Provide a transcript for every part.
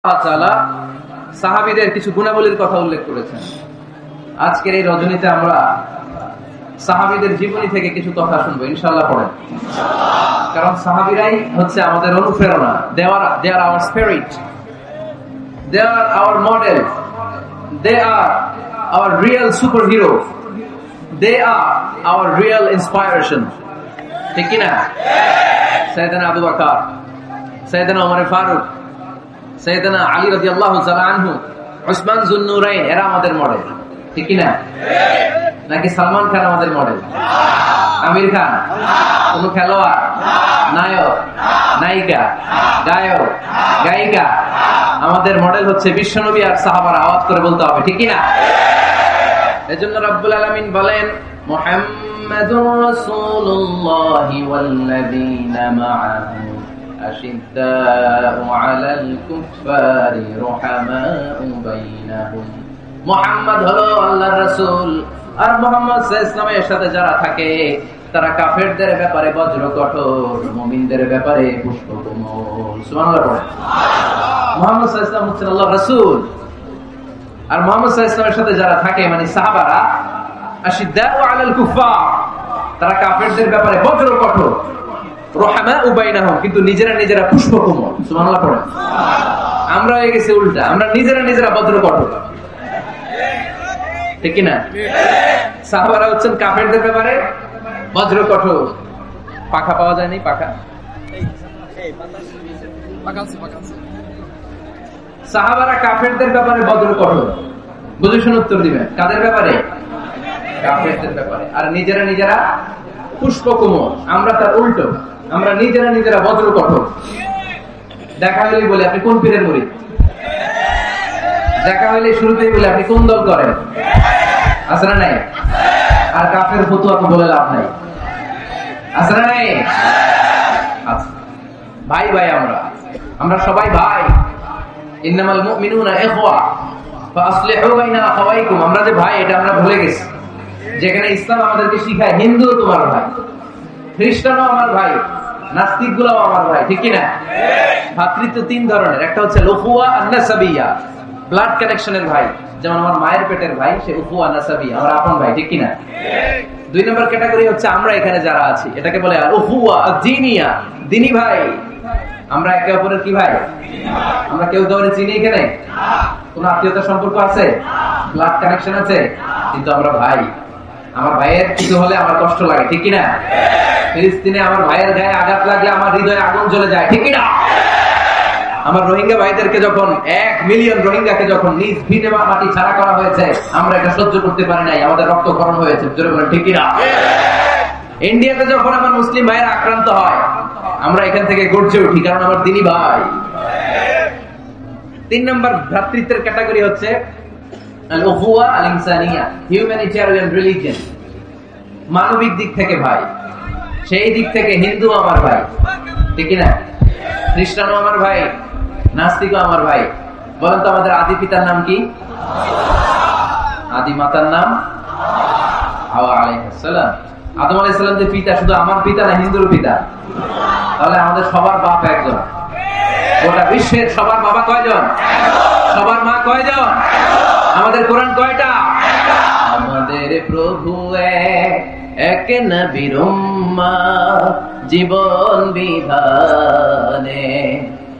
তাআলা সাহাবীদের কিছু গুণাবলীর কথা উল্লেখ করেছেন। আজকের এই রজনীতে আমরা সাহাবীদের জীবনী থেকে কিছু কথা শুনবো ইনশাআল্লাহ। পড়েন, কারণ সাহাবীরাই হচ্ছে আমাদের অনুপ্রেরণা। they are our spirit, they are our model, they are our real superhero, they are our real inspiration। ঠিক কি না? সাইয়েদনা আবু বকর, সাইয়েদনা ওমর ফারুক, সাইয়েদনা আলী রাদিয়াল্লাহু তাআলা আনহু, উসমান যুন্নুরাইন, এরা আমাদের মডেল। ঠিক কি না? নাকি সালমান খান আমাদের মডেল? আমির খান? কোন খেলোয়াড়, নায়ক, নায়িকা, গায়ক, গায়িকা? আমাদের মডেল হচ্ছে বিশ্বনবী আর সাহাবারা। আওয়াজ করে বলতে হবে, ঠিক কি না? এজন্য রব্বুল আলামিন বলেন, মুহাম্মাদুর রাসূলুল্লাহি ওয়াল্লাযীনা মাআহু আশিদ্দাউ আলাল কুফফারি রুহামাউ বাইনাহুম। মুহাম্মদ হলো আল্লাহর রাসূল, আর মুহাম্মদ সাল্লাল্লাহু আলাইহি ওয়াসাল্লামের সাথে যারা থাকে তারা কাফেরদের ব্যাপারে বজ্র কঠোর, মুমিনদের ব্যাপারে পুষ্পকমল। সুবহানাল্লাহ পড়েন। মুহাম্মদ সাল্লাল্লাহু আলাইহি ওয়াসাল্লাম হচ্ছেন আল্লাহর রাসূল, আর মুহাম্মদ সাল্লাল্লাহু আলাইহি ওয়াসাল্লামের সাথে যারা থাকে মানে সাহাবারা, আশিদ্দাউ আলাল কুফফার, তারা কাফেরদের ব্যাপারে বজ্র কঠোর, রুহামাউ বাইনাহুম, কিন্তু নিজেরা পুষ্পকমল। সুবহানাল্লাহ পড়েন। আমরা হয়ে গেছি উল্টা, আমরা নিজেরা বজ্র কঠোর। ঠিক কিনা? সাহাবারা হচ্ছেন কাফেরদের ব্যাপারে বজ্র কঠোর। পাখা পাওয়া যায়নি? পাখা সাহাবারা কাফেরদের ব্যাপারে বজ্র কঠোর। বুঝে শুনে উত্তর দিবেন, কাদের ব্যাপারে? কাফেরদের ব্যাপারে। আর নিজেরা পুষ্পকমল। আমরা তার উল্টো, আমরা নিজেরা বজ্র কঠোর। দেখা হইলে বলে আপনি কোন পীরের মুরিদ, দেখা হইলে শুরুতেই বলে আপনি কোন দল করেন, আছে না নাই? আর কাফের ফতুয়া তো বলে লাভ নাই, আছে না নাই? ভাই আমরা সবাই ভাই। ইন্নামাল মুমিনুনা ইখওয়া ফাসলিহু বাইনা আখাওয়াইকুম। আমরা যে ভাই এটা আমরা ভুলে গেছি। যেখানে ইসলাম আমাদেরকে শিখায় হিন্দুও তোমার ভাই, খ্রিস্টানও আমার ভাই, নাস্তিক গুলাও আমার ভাই। ঠিক কি না? ভাতৃত্ব তিন ধরনের, একটা হচ্ছে উখওয়া আর নাসাবিয়া, ব্লাড কানেকশনের ভাই, যেমন আমার মায়ের পেটের ভাই, সে উখওয়া নাসাবিয়া, আমার আপন ভাই। ঠিক কি না? দুই নম্বর ক্যাটাগরি হচ্ছে আমরা এখানে যারা আছি, এটাকে বলে উখওয়া দ্বীনিয়া, দ্বীনি ভাই। আমরা একে অপরের কি ভাই? আমরা কেউ কাউকে চিনি এখানে? কোন আত্মীয়তার সম্পর্ক আছে? ব্লাড কানেকশন আছে? কিন্তু আমরা ভাই। আমার ভাইয়ের কিছু হলে আমার কষ্ট লাগে, ঠিক কিনা? ফিলিস্তিনে আমার ভাইয়ের গায়ে আঘাত লাগলে আমার হৃদয়ে আগুন জ্বলে যায়, ঠিক কিনা? আমার রোহিঙ্গা ভাইদেরকে যখন 1 মিলিয়ন রোহিঙ্গাকে যখন নিজ ভিটে বা মাটি ছাড়া করা হয়েছে, আমরা এটা সহ্য করতে পারি নাই, আমাদের রক্তক্ষরণ হয়েছে, জোরে বলেন ঠিক কিনা? ইন্ডিয়াতে যখন আমার মুসলিম ভাইয়েরা আক্রান্ত হয়, আমরা এখান থেকে গর্জে উঠি, কারণ আমার দ্বীনি ভাই। 3 নম্বর ভ্রাতৃত্বের ক্যাটাগরি হচ্ছে আল-উখওয়া আল-ইনসানিয়া, হিউম্যানিটেরিয়ান রিলিজিয়ন। মানবিক দিক থেকে ভাই, সেই দিক থেকে হিন্দু আমার ভাই, ঠিক কি না? খ্রিস্টানও আমার ভাই, নাস্তিকও আমার ভাই। বলেন তো আমাদের আদি পিতার নাম কি? আদি মাতার নাম হাওয়া আলাইহিস সালাম। আদম আলাইহিস সালাম যে পিতা, শুধু আমার পিতা না, হিন্দুর পিতা। তাহলে আমাদের সবার বাপ একজন। গোটা বিশ্বের সবার বাবা কয়জন? সবার মা কয়জন? আমাদের কোরআন কয়টা? আমাদের প্রভু এক নবীর উম্মত, জীবন বিধানে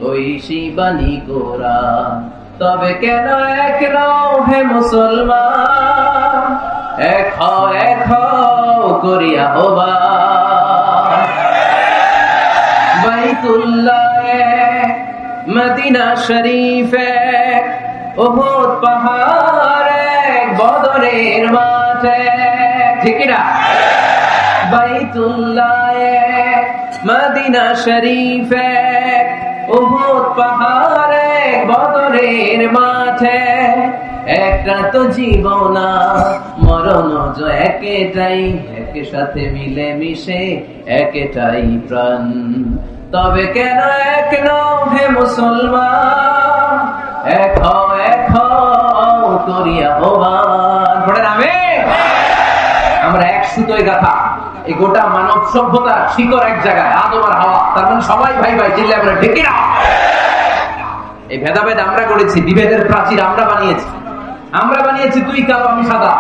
ওই শিবানী কোরআন। তবে কেন এক নও হে মুসলমান, এক হও করিয়া আহ্বান। বাইতুল্লাহ মদিনা শরীফে, উহুদ পাহাড়ে, বদরের মাঠে, ঠিক না? বাইতুল্লাহ মদিনা শরীফে, উহুদ পাহাড়ে, বদরের মাঠে। একটা তো জীবন, মরণ যে একটাই, একের সাথে মিলে মিশে একটাই প্রাণ। তবে কেন এক নও হে মুসলমান, এক হও করিয়া আহ্বান। পড়েন আমিন। আমরা এক সুতোয় গাথা, এই গোটা মানব সভ্যতার শিকড় এক জায়গায়, আদম আর হাওয়া। তার মানে সবাই ভাই ভাই, চিল্লায় বলে ঠিক না? এই ভেদাভেদ আমরা করেছি, বিভেদের প্রাচীর আমরা বানিয়েছি। আমরা বানিয়েছি তুই কালো আমি সাদা,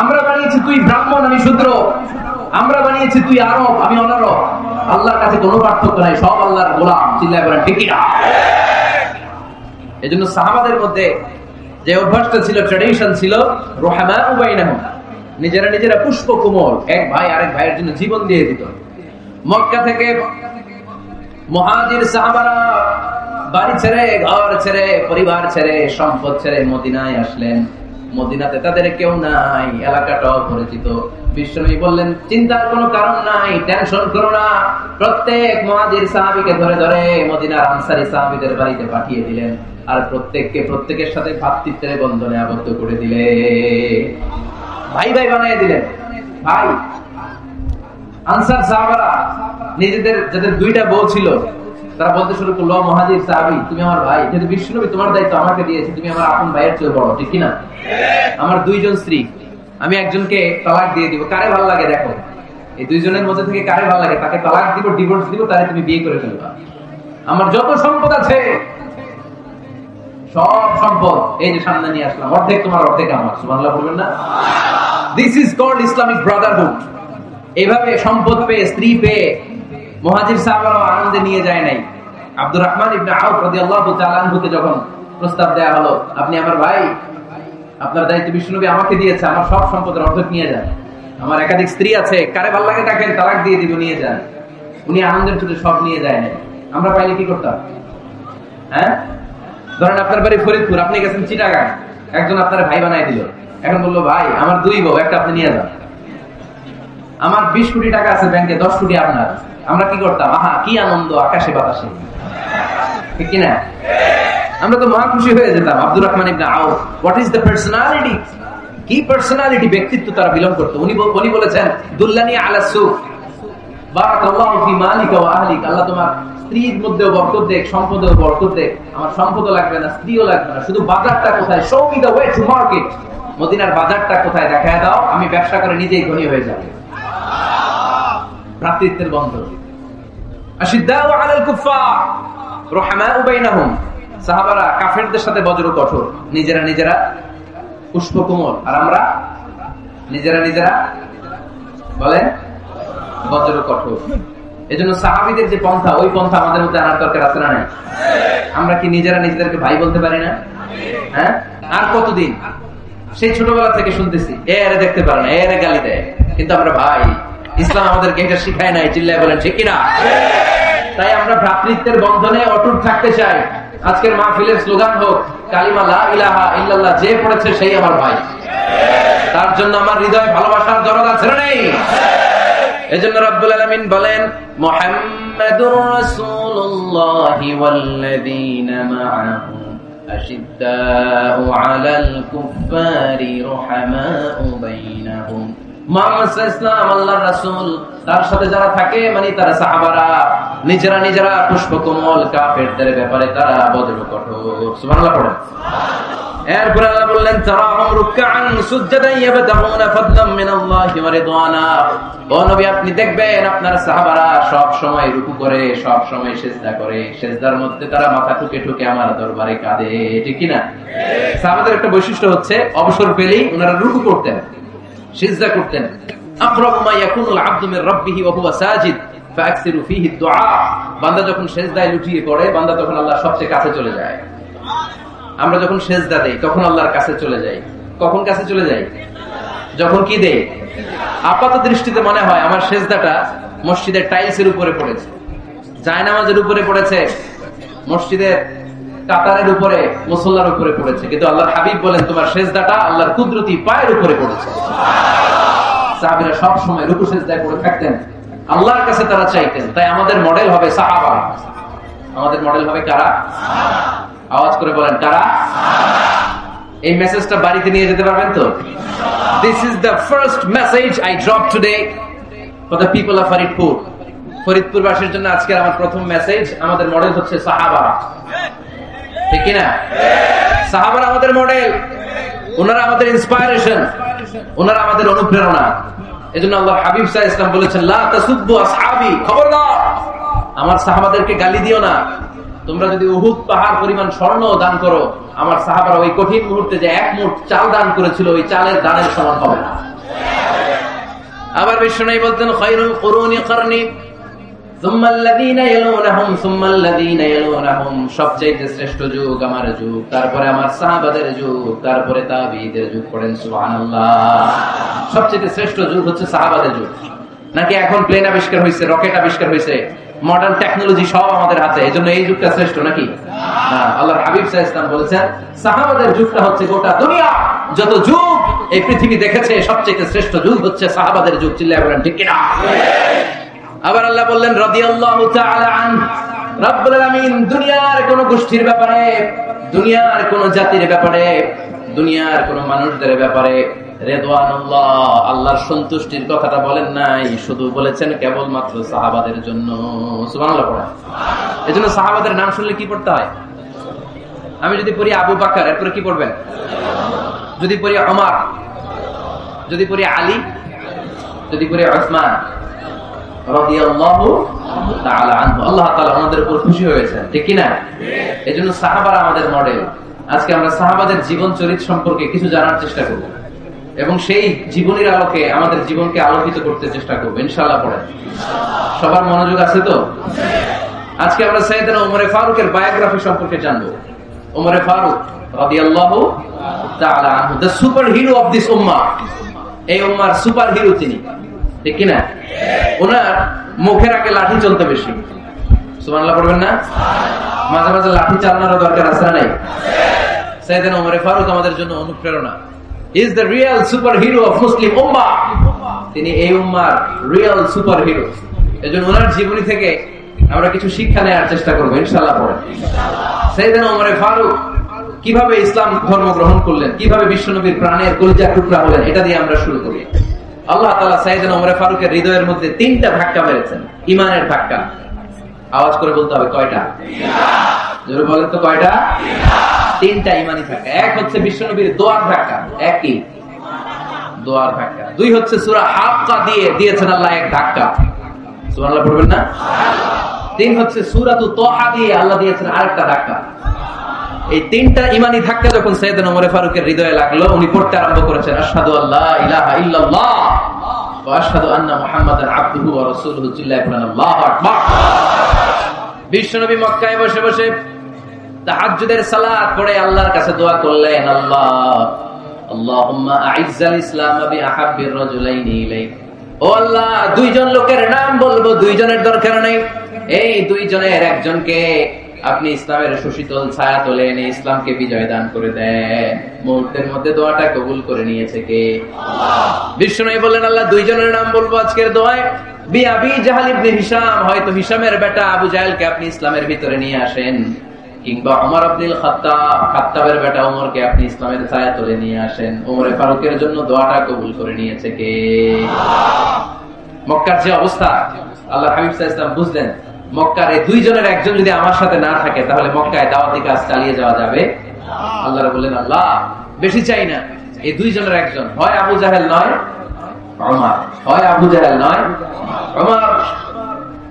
আমরা বানিয়েছি তুই ব্রাহ্মণ আমি শূদ্র, আমরা বানিয়েছি তুই আরব আমি অনারব। আল্লাহর কাছে কোনো পার্থক্য নাই, সব আল্লাহর গোলাম। চিল্লায় বলেন ঠিক কিনা? এজন্য সাহাবাদের মধ্যে যে অভ্যাসটা ছিল, ট্র্যাডিশন ছিল, রুহামাউ বাইনাহুম, নিজেরা নিজেরা পুষ্প কোমল, এক ভাই আরেক ভাইয়ের জন্য জীবন দিয়ে দিত। মক্কা থেকে মুহাজির সাহাবারা বাড়ি ছেড়ে, ঘর ছেড়ে, পরিবার ছেড়ে, সম্পদ ছেড়ে মদিনায় আসলেন। মদিনাতে তাদের কেউ নাই, এলাকাটাও পরিচিত। বিশ্বনবী বললেন চিন্তার কোনো কারণ নাই, টেনশন করো না। প্রত্যেক মুহাজির সাহাবীকে ধরে ধরে মদিনার আনসারী সাহাবীদের বাড়িতে পাঠিয়ে দিলেন, আর প্রত্যেকের সাথে ভ্রাতৃত্বের বন্ধনে আবদ্ধ করে দিলেন, ভাই ভাই বানিয়ে দিলেন। ভাই আনসার সাহাবারা নিজেদের যাদের দুইটা বউ ছিল, তারা বলতে শুরু করলো মুহাজির সাহাবী তুমি আমার ভাই, যেহেতু বিশ্বনবী তোমার দায়িত্ব আমাকে দিয়েছে, তুমি আমার আপন ভাইয়ের চেয়ে বড়, ঠিক কিনা? আমার দুইজন স্ত্রী, আমি একজনকে তালাক দিয়ে দিব, কারে ভালো লাগে দেখো, এই দুইজনের মধ্যে থেকে কারে ভালো লাগে তাকে তালাক দিব, ডিভোর্স দিব, তারে তুমি বিয়ে করে ফেলবা। আমার যত সম্পদ আছে সব সম্পদ এই যে সামনে নিয়ে আসলাম, অর্ধেক তোমার অর্ধেক আমার। সুবহানাল্লাহ বলবেন না? This is called Islamic brotherhood. এভাবে সম্পদ পেয়ে, স্ত্রী পেয়ে মুহাজির সাহাবারা আনন্দে নিয়ে যায় নাই। আব্দুর রহমান ইবনে আউফ রাদিয়াল্লাহু তাআলা আনহুকে যখন প্রস্তাব দেয়া হলো, আপনি আমার ভাই, আপনার দায়িত্ব বিশ্বনবী আমাকে দিয়েছে, আমার সব সম্পদের অর্ধেক নিয়ে যান, আমার একাধিক স্ত্রী আছে, কারে ভালো লাগে তাকে তালাক দিয়ে দিব, নিয়ে যান। উনি আনন্দের সাথে সব নিয়ে যায় নাই। আমরা পাইলে কি করতাম? হ্যাঁ, ধরেন আপনার বাড়ি ফরিদপুর, আপনি গেছেন চিটাগাং, একজন আপনার ভাই বানাই দিল, এখন বললো ভাই আমার দুই বউ, একটা আপনি নিয়ে যান। আমার 20 কোটি টাকা আছে ব্যাংকে, 10 কোটি আপনার। আমরা কি করতাম? আহা কি আনন্দ, আকাশে বাতাসে, ঠিক কিনা? আমরা তো মহা খুশি হয়ে যেতাম। আব্দুর রহমান ইবনে আউফ, হোয়াট ইজ দ্য পার্সোনালিটি, কি পার্সোনালিটি, ব্যক্তিত্ব তারা বিলং করতো। উনি বলেছেন দুল্লানি আলা সুক বারাকাল্লাহু ফি মালিকা ওয়া আহলিকা, আল্লাহ তোমার স্ত্রীর মধ্যেও বরকত দেখ, সম্পদেও বরকত দেখ। আমার সম্পদও লাগবে না, স্ত্রীও লাগবে না, শুধু বাজারটা কোথায়, show me the way to market, মদিনার বাজারটা কোথায় দেখায় দাও, আমি ব্যবসা করে নিজেই ধনী হয়ে যাব। ভ্রাতৃত্বের বন্ধন। আশিদ্দাউ আলাল কুফার রুহামাউ বাইনাহুম, সাহাবারা কাফেরদের সাথে বজ্র কঠোর, নিজেরা নিজেরা পুষ্প কোমল, আর আমরা নিজেরা নিজেরা বলেন বজ্র কঠোর। এজন্য সাহাবীদের যে পন্থা, ওই পন্থা আমাদের মধ্যে আনার দরকার আছে না নাই? আমরা কি নিজেরা নিজেদেরকে ভাই বলতে পারি না? হ্যাঁ, আর কতদিন? সেই ছোটবেলা থেকে শুনতেছি এরে দেখতে পারে না, এরে গালি দেয়, কিন্তু আমরা ভাই। ইসলাম আমাদেরকে এটা শিখায় নাই, চিল্লায় বলেন ঠিক কিনা? তাই আমরা ভ্রাতৃত্বের বন্ধনে অটুট থাকতে চাই। আজকের মাহফিলের স্লোগান হোক কালিমা লা ইলাহা ইল্লাল্লাহ, যে পড়েছে সেই আমার ভাই। তার জন্য আমার হৃদয়ে ভালোবাসার দরদ আছে না নেই? এজন্য রব্বুল আলামিন বলেন মুহাম্মাদুর রাসূলুল্লাহি ওয়াল্লাযীনা মা'আহু আশিদ্দাউ আলাল কুফফারি রুহামাউ বাইনাহুম। মুহাম্মদ সাল্লাল্লাহু আলাইহি ওয়াসাল্লাম আল্লাহর রাসূল, তার সাথে যারা থাকে মানে তারা সাহাবারা, নিজেরা নিজেরা পুষ্পকমল, কাফেরদের ব্যাপারে তারা বজ্র কঠোর। সুবহানাল্লাহ পড়েন। এরপর আল্লাহ বললেন তারাহুম রুকআন সুজদান ইয়াবতাগুনা ফাদলাম মিনাল্লাহি ওয়া রিদওয়ানা। ও নবী আপনি দেখবেন আপনার সাহাবারা সব সময় রুকু করে, সব সময় সিজদা করে, সিজদার মধ্যে তারা মাথা ঠুকে ঠুকে আমার দরবারে কাঁদে, ঠিক কি না? সাহাবাদের একটা বৈশিষ্ট্য হচ্ছে অবসর পেলেই ওনারা রুকু করতেন, সিজদা করতেন। আকরাবু মা ইয়াকুনুল আবদু মির রাব্বিহি ওয়া হুয়া সাজিদ ফাআকসিরু ফীহি দুআ। বান্দা যখন সিজদায় লুটিয়ে পড়ে, বান্দা তখন আল্লাহর সবচেয়ে কাছে চলে যায়। আমরা যখন সিজদা দেই তখন আল্লাহর কাছে চলে যাই। কখন কাছে চলে যাই? যখন কি দেই? আপাত দৃষ্টিতে মনে হয় আমার সিজদাটা মসজিদের টাইলসের উপরে পড়েছে, জায়নামাজের উপরে পড়েছে, মসজিদের কাতারের উপরে, মুসল্লার উপরে পড়েছে, কিন্তু আল্লাহর হাবিব বলেন তোমার সিজদাটা আল্লাহর কুদরতি পায়ের উপরে পড়েছে। সাহাবীরা সব সময় রুকু সিজদায় পড়ে থাকতেন, আল্লাহর কাছে তারা চাইতেন। তাই আমাদের মডেল হবে সাহাবা। আমাদের মডেল হবে কারা? আওয়াজ করে বলেন কারা? এই মেসেজটা বাড়িতে নিয়ে যেতে পারবেন তো? This is the first message I dropped today for the people of Faridpur. ফরিদপুরবাসীর জন্য আজকের আমার প্রথম মেসেজ, আমাদের মডেল হচ্ছে সাহাবা, ঠিক কি না? সাহাবারা আমাদের মডেল, ওনারা আমাদের ইন্সপায়ারেশন, ওনারা আমাদের অনুপ্রেরণা। এজন্য আল্লাহ হাবিব সাল্লাল্লাহু আলাইহি ওয়াসাল্লাম বলেছেন লা তাসুব্বু আসহাবি, খবরদার আমার সাহাবাদেরকে গালি দিও না। তোমরা যদি উহুদ পাহাড় পরিমাণ স্বর্ণ দান করো, আমার সাহাবারা ওই কঠিন মুহূর্তে যে এক মুঠ চাল দান করেছিল ওই চালের দানের সমান হবে না। আবার বিশ্বনবী বলতেন, খায়রুল কুরুনি করনি সুম্মা আল্লাযীনা ইয়ালুনাহুম সুম্মা আল্লাযীনা ইয়ালুনাহুম, সবচেয়ে শ্রেষ্ঠ যুগ আমার যুগ, তারপরে আমার সাহাবাদের যুগ, তারপরে তাবিঈদের যুগ। পড়েন সুবহানাল্লাহ। সবচেয়ে শ্রেষ্ঠ যুগ হচ্ছে সাহাবাদের যুগ। নাকি এখন প্লেন আবিষ্কার হয়েছে, রকেট আবিষ্কার হয়েছে, মডার্ন টেকনোলজি সব আমাদের হাতে, এজন্য এই যুগটা শ্রেষ্ঠ নাকি? আল্লাহর হাবিব সাল্লাল্লাহু আলাইহি ওয়াসাল্লাম বলেছেন সাহাবাদের যুগটা হচ্ছে গোটা দুনিয়া যত যুগ এই পৃথিবী দেখেছে সবচেয়ে শ্রেষ্ঠ যুগ হচ্ছে সাহাবাদের যুগ। চিল্লায়ে বলেন ঠিক কিনা? আবার আল্লাহ বললেন রাদিয়াল্লাহু তাআলা আনহু, রব্বুল আলামিন দুনিয়ার কোন গোষ্ঠীর ব্যাপারে, দুনিয়ার কোন জাতির ব্যাপারে, দুনিয়ার কোন মানুষদের ব্যাপারে রিদওয়ানুল্লাহ আল্লাহর সন্তুষ্টির কথাটা বলেন নাই, শুধু বলেছেন কেবলমাত্র সাহাবাদের জন্য। সুবহানাল্লাহ পড়া। এজন্য সাহাবাদের নাম শুনলে কি পড়তে হয়? আমি যদি পড়ি আবু বকর, এরপরে কি পড়বেন? যদি পড়ি ওমর, যদি পড়ি আলী, যদি পড়ি উসমান রাদিয়াল্লাহু তাআলা আনহু, আল্লাহ তাআলা আমাদের উপর খুশি হয়েছেন, ঠিক কি না? এজন্য সাহাবারা আমাদের মডেল। আজকে আমরা সাহাবাদের জীবন চরিত্র সম্পর্কে কিছু জানার চেষ্টা করব এবং সেই জীবনের আলোকে আমাদের জীবনকে আলোকিত করতে চেষ্টা করব ইনশাআল্লাহ। পড়ে সবার মনোযোগ আছে তো? আজকে আমরা সাইয়েদনা ওমর ফারুকের বায়োগ্রাফি সম্পর্কে জানবো। ওমর ফারুক রাদিয়াল্লাহু তাআলা আনহু, the super hero of this উম্মাহ। এই উম্মার সুপার হিরো তিনি, ঠিক কি না? ওনার মুখের আগে লাঠি চলতে বেশি। সুবহানাল্লাহ পড়বেন না? মাঝে মাঝে লাঠি চালানোর দরকার আছে না নাই? সাইয়েদনা ওমর ফারুক আমাদের জন্য অনুপ্রেরণা। He is the real superhero of Muslim ummah. তিনি এই উম্মার রিয়েল সুপার হিরো। এজন্য ওনার জীবনী থেকে আমরা কিছু শিক্ষা নেওয়ার চেষ্টা করব ইনশাআল্লাহ। পড়ে সাইয়েদনা ওমর ফারুক কিভাবে ইসলাম ধর্ম গ্রহণ করলেন, কিভাবে বিশ্বনবীর প্রাণের কলিজার টুকরা হলেন, এটা দিয়ে আমরা শুরু করি। আল্লাহ তাআলা সাইয়েদনা ওমর ফারুকের হৃদয়ের মধ্যে 3টা ধাক্কা মেরেছেন, ঈমানের ধাক্কা। আওয়াজ করে বলতে হবে কয়টা? জোরে বলেন তো কয়টা? 3টা ঈমানি ধাক্কা। এক হচ্ছে বিশ্বনবীর দোয়ার ধাক্কা, একই দোয়ার ধাক্কা। 2 হচ্ছে সূরা হাক্কা দিয়ে দিয়েছেন আল্লাহ এক ধাক্কা, সুবহানাল্লাহ পড়বেন না? 3 হচ্ছে সূরাতু তাহা দিয়ে আল্লাহ দিয়েছেন আরেকটা ধাক্কা। এই 3টা ঈমানি ধাক্কা যখন সাইয়েদনা ওমর ফারুকের হৃদয়ে লাগলো, উনি পড়তে আরম্ভ করেছেন আশহাদু আল্লা ইলাহা ইল্লাল্লাহ ওয়া আশহাদু আন্না মুহাম্মাদান আবদুহু ওয়া রাসূলুহু। আল্লাহু আকবার। বিশ্বনবী মক্কায় বসে বসে তাহাজ্জুদের সালাত পড়ে আল্লাহর কাছে দোয়া করলেন, আল্লাহুম্মা আইজ্জাল ইসলাম বিআহাব্বির রাজুলাইনি ইলাইক। ও আল্লাহ, 2 জন লোকের নাম বলবো, 2 জনের দরকার নেই, এই 2 জনের একজনকে আপনি ইসলামের সুশীতল ছায়া তোলে এনে ইসলামকে বিজয় দান করে দেন। মুহূর্তের মধ্যে দোয়াটা কবুল করে নিয়েছে কে? বিশ্বনবী বললেন, আল্লাহ 2 জনের নাম বলবো আজকের দোয়ায়। আবি জাহল ইবনে হিশাম, হয়তো হিশামের বেটা আবু জাহেলকে আপনি ইসলামের ভিতরে নিয়ে আসেন, কিংবা ওমর ইবনুল খাত্তাব, খাত্তাবের বেটা ওমরকে আপনি ইসলামের ছায়া তোলে নিয়ে আসেন। ওমর ফারুকের জন্য দোয়াটা কবুল করে নিয়েছে কে? মক্কার যে অবস্থা, আল্লাহ হাবিব সাল্লাল্লাহু আলাইহি ওয়াসাল্লাম বুঝলেন মক্কার এই 2 জনের একজন যদি আমার সাথে না থাকে তাহলে মক্কায় দাওয়াতি কাজ চালিয়ে যাওয়া যাবে। আল্লাহ বললেন, আল্লাহ বেশি চাই না, এই 2 জনের একজন, হয় আবু জাহেল নয় ওমর, হয় আবু জাহেল নয় ওমর।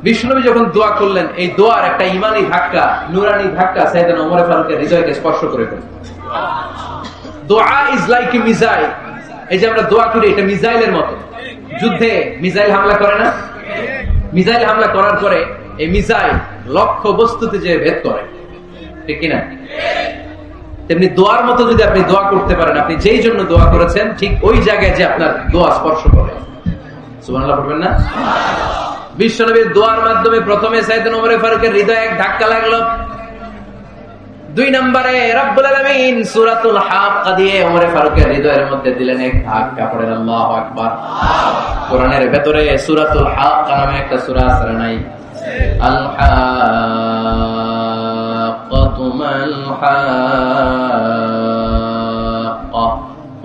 বিশ্বনবী যখন দোয়া করলেন, এই দোয়ার একটা ঈমানি ধাক্কা, নূরানি ধাক্কা সাইয়েদনা ওমর ফারুকের হৃদয়কে স্পর্শ করে ফেলল। দোয়া ইজ লাইক এ মিসাইল। এই যে আমরা দোয়া করি, এটা মিসাইলের মতো। যুদ্ধে মিসাইল হামলা করে না? মিসাইল হামলা করার পরে এই মিসাইল লক্ষ্য বস্তুতে যে ভেদ করে, ঠিক কিনা? তেমনি দোয়ার মতো যদি আপনি দোয়া করতে পারেন, আপনি যেই জন্য দোয়া করেছেন ঠিক ওই জায়গায় যে আপনার দোয়া স্পর্শ করে। সুবহানাল্লাহ পড়বেন না? বিশ্বনবীর দোয়ার মাধ্যমে প্রথমে সাইয়েদনা ওমর ফারুকের হৃদয়ে এক ধাক্কা লাগলো। 2 নম্বরে রব্বুল আলামিন সূরাতুল হাক্কা দিয়ে ওমর ফারুকের হৃদয়ের মধ্যে দিলেন এক ধাক্কা। পড়েন আল্লাহু আকবার। কোরআনের ভেতরে সূরাতুল হাক্কা নামে একটা সূরা আছে না নাই? আল হাক্কাতু মাল হাক্কা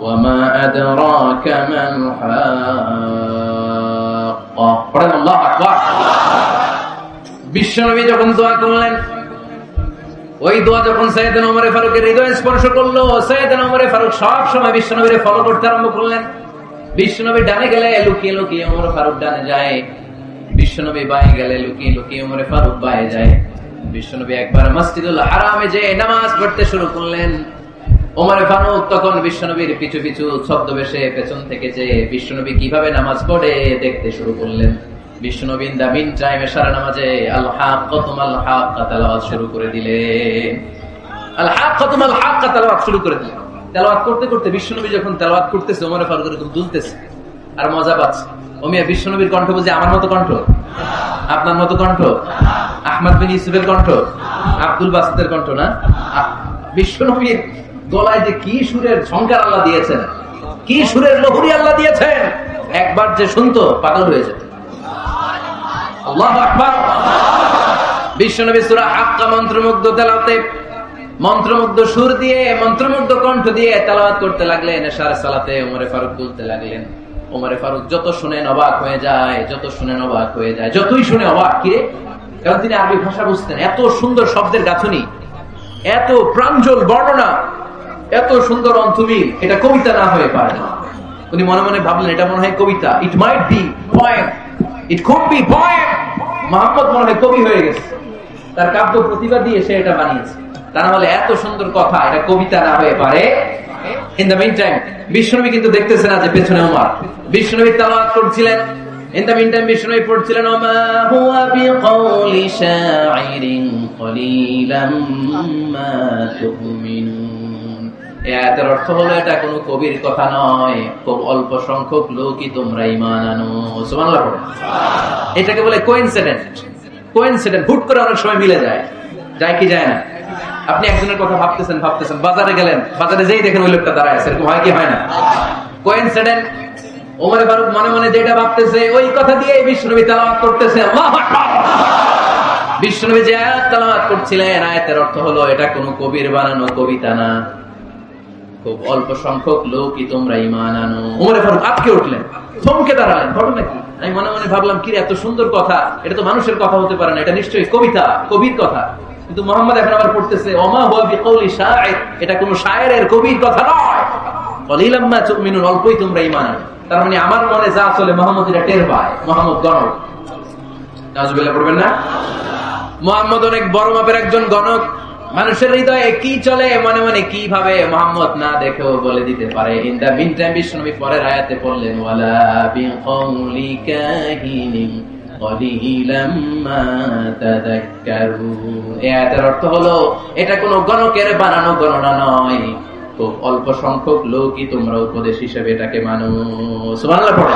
ওয়া মা আদরাকা মাল হাক্কা। পড়েন আল্লাহু আকবার। বিশ্বনবী যখন দোয়া করলেন, ওই দোয়া যখন সাইয়েদনা ওমর ফারুকের হৃদয় স্পর্শ করলো, সাইয়েদনা ওমর ফারুক সব সময় বিশ্বনবীর ফলো করতে আরম্ভ করলেন। বিশ্বনবী ডানে গেলে লুকিয়ে লুকিয়ে ওমর ফারুক ডানে যায়, বিশ্বনবী বায়ে গেলে লুকিয়ে লুকিয়ে ওমর ফারুক বায়ে যায়। বিশ্বনবী একবার মসজিদুল হারামে যে নামাজ পড়তে শুরু করলেন, ওমর ফারুক তখন বিশ্বনবীর পিছু পিছু ছদ্মবেশে পেছন থেকে যে বিশ্বনবী কিভাবে নামাজ পড়ে দেখতে শুরু করলেন। বিশ্বনবী ইন দা মিন টাইম এশারা নামাজে আল হাক্কাতুম আল হাক্কা তেলাওয়াত শুরু করে দিলেন। আল হাক্কাতুম আল হাক্কা তেলাওয়াত শুরু করে দিলেন। তেলাওয়াত করতে করতে বিশ্বনবী যখন তেলাওয়াত করতেছে, ওমর ফারুক এরকম দুলতেছে আর মজা পাচ্ছে। ওমিয়া বিশ্বনবীর কণ্ঠ বুঝে আমার মতো কণ্ঠ, আপনার মতো কণ্ঠ, আহমদ বিন ইউসুফের কণ্ঠ, আব্দুল বাসিতের কণ্ঠ না। বিশ্বনবীর গলায় যে কি সুরের ঝংকার আল্লাহ দিয়েছেন, কি সুরের লহরী আল্লাহ দিয়েছেন, একবার যে শুনতো পাগল হয়ে যেত। আল্লাহু আকবার। বিশ্বনবী সূরা হাক্কা মন্ত্রমুগ্ধ তেলাওয়াতে, মন্ত্রমুগ্ধ সুর দিয়ে, মন্ত্রমুগ্ধ কণ্ঠ দিয়ে তেলাওয়াত করতে লাগলেন। এশার সালাতে ওমর ফারুক বলতে লাগলেন। ওমর ফারুক যত শুনেন অবাক হয়ে যায়, যত শুনেন অবাক হয়ে যায়, যতই শুনে অবাক। কিরে, কারণ তিনি আরবি ভাষা বুঝতেন। এত সুন্দর শব্দের গাঁথনি, এত প্রাঞ্জল বর্ণনা, এত সুন্দর অন্তমিল, এটা কবিতা না হয়ে পারে না। উনি মনে মনে ভাবলেন এটা মনে হয় কবিতা। It might be poem, it could be poem. Muhammad মনে হয় কবি হয়ে গেছে, তার কাব্য প্রতিভা দিয়ে সে এটা বানিয়েছে। তা না হলে এত সুন্দর কথা এটা কবিতা না হয়ে পারে। ইন দ্য মিন টাইম বিশ্বনবী কিন্তু দেখতেছে না যে পেছনে ওমর। বিশ্বনবী তেলাওয়াত করছিলেন। ইন দ্য মিন টাইম বিশ্বনবী পড়ছিলেন ওমা হুয়া বিকাউলি শাইরিন কলিলাম মা তুমিনুন। এই আয়াতের অর্থ হলো এটা কোনো কবির কথা নয়, খুব অল্প সংখ্যক লোকই তোমরা ঈমান আনো। সুবহানাল্লাহ পড়ো। এটাকে বলে কোইনসিডেন্ট। কোইনসিডেন্ট হুট করে অনেক সময় মিলে যায়, যায় কি যায় না? আপনি একজনের কথা ভাবতেছেন, বাজারে গেলেন, বাজারে যেই দেখেন ওই লোকটা দাঁড়ায় আছে, এরকম হয় কি হয় না? কোইনসিডেন্ট। ওমর ফারুক মনে মনে যেটা ভাবতেছে ওই কথা দিয়ে বিশ্বনবী তেলাওয়াত করতেছে। আল্লাহু আকবার। বিশ্বনবী যে আয়াত তেলাওয়াত করছিলেন, আয়াতের অর্থ হলো এটা কোনো কবির বানানো কবিতা না, খুব অল্প সংখ্যক লোকই তোমরা ঈমান আনো। ওমর ফারুক আটকে উঠলেন, থমকে দাঁড়ালেন। ঘটনা কি? আমি মনে মনে ভাবলাম কি এত সুন্দর কথা, এটা তো মানুষের কথা হতে পারে না, এটা নিশ্চয়ই কবিতা, কবির কথা। কিন্তু মুহাম্মদ এখন আবার পড়তেছে ওমা হুয়া বিকাউলি শাইর, এটা কোন শায়েরের কবির কথা নয়। কলিলাম মা তুমিনুন, অল্পই তোমরা ঈমান আনো। তার মানে আমার মনে যা চলে মুহাম্মদ এটা টের পায়। মুহাম্মদ গণক, নাউজুবিল্লাহ পড়বেন না? মুহাম্মদ অনেক বড় মাপের একজন গণক। মানুষের হৃদয়ে কি চলে, মনে মনে কি ভাবে, মুহাম্মদ না দেখেও বলে দিতে পারে। ইন দা মিন টাইম বিশ্বনবী পরের আয়াতে পড়লেন ওয়ালা বিকাউলি কাহিনিন কলিলাম মা তাযাক্কারুন। এই আয়াতের অর্থ হলো এটা কোনো গণকের বানানো গণনা নয়, খুব অল্প সংখ্যক লোকই তোমরা উপদেশ হিসেবে এটাকে মানো। সুবহানাল্লাহ পড়ো।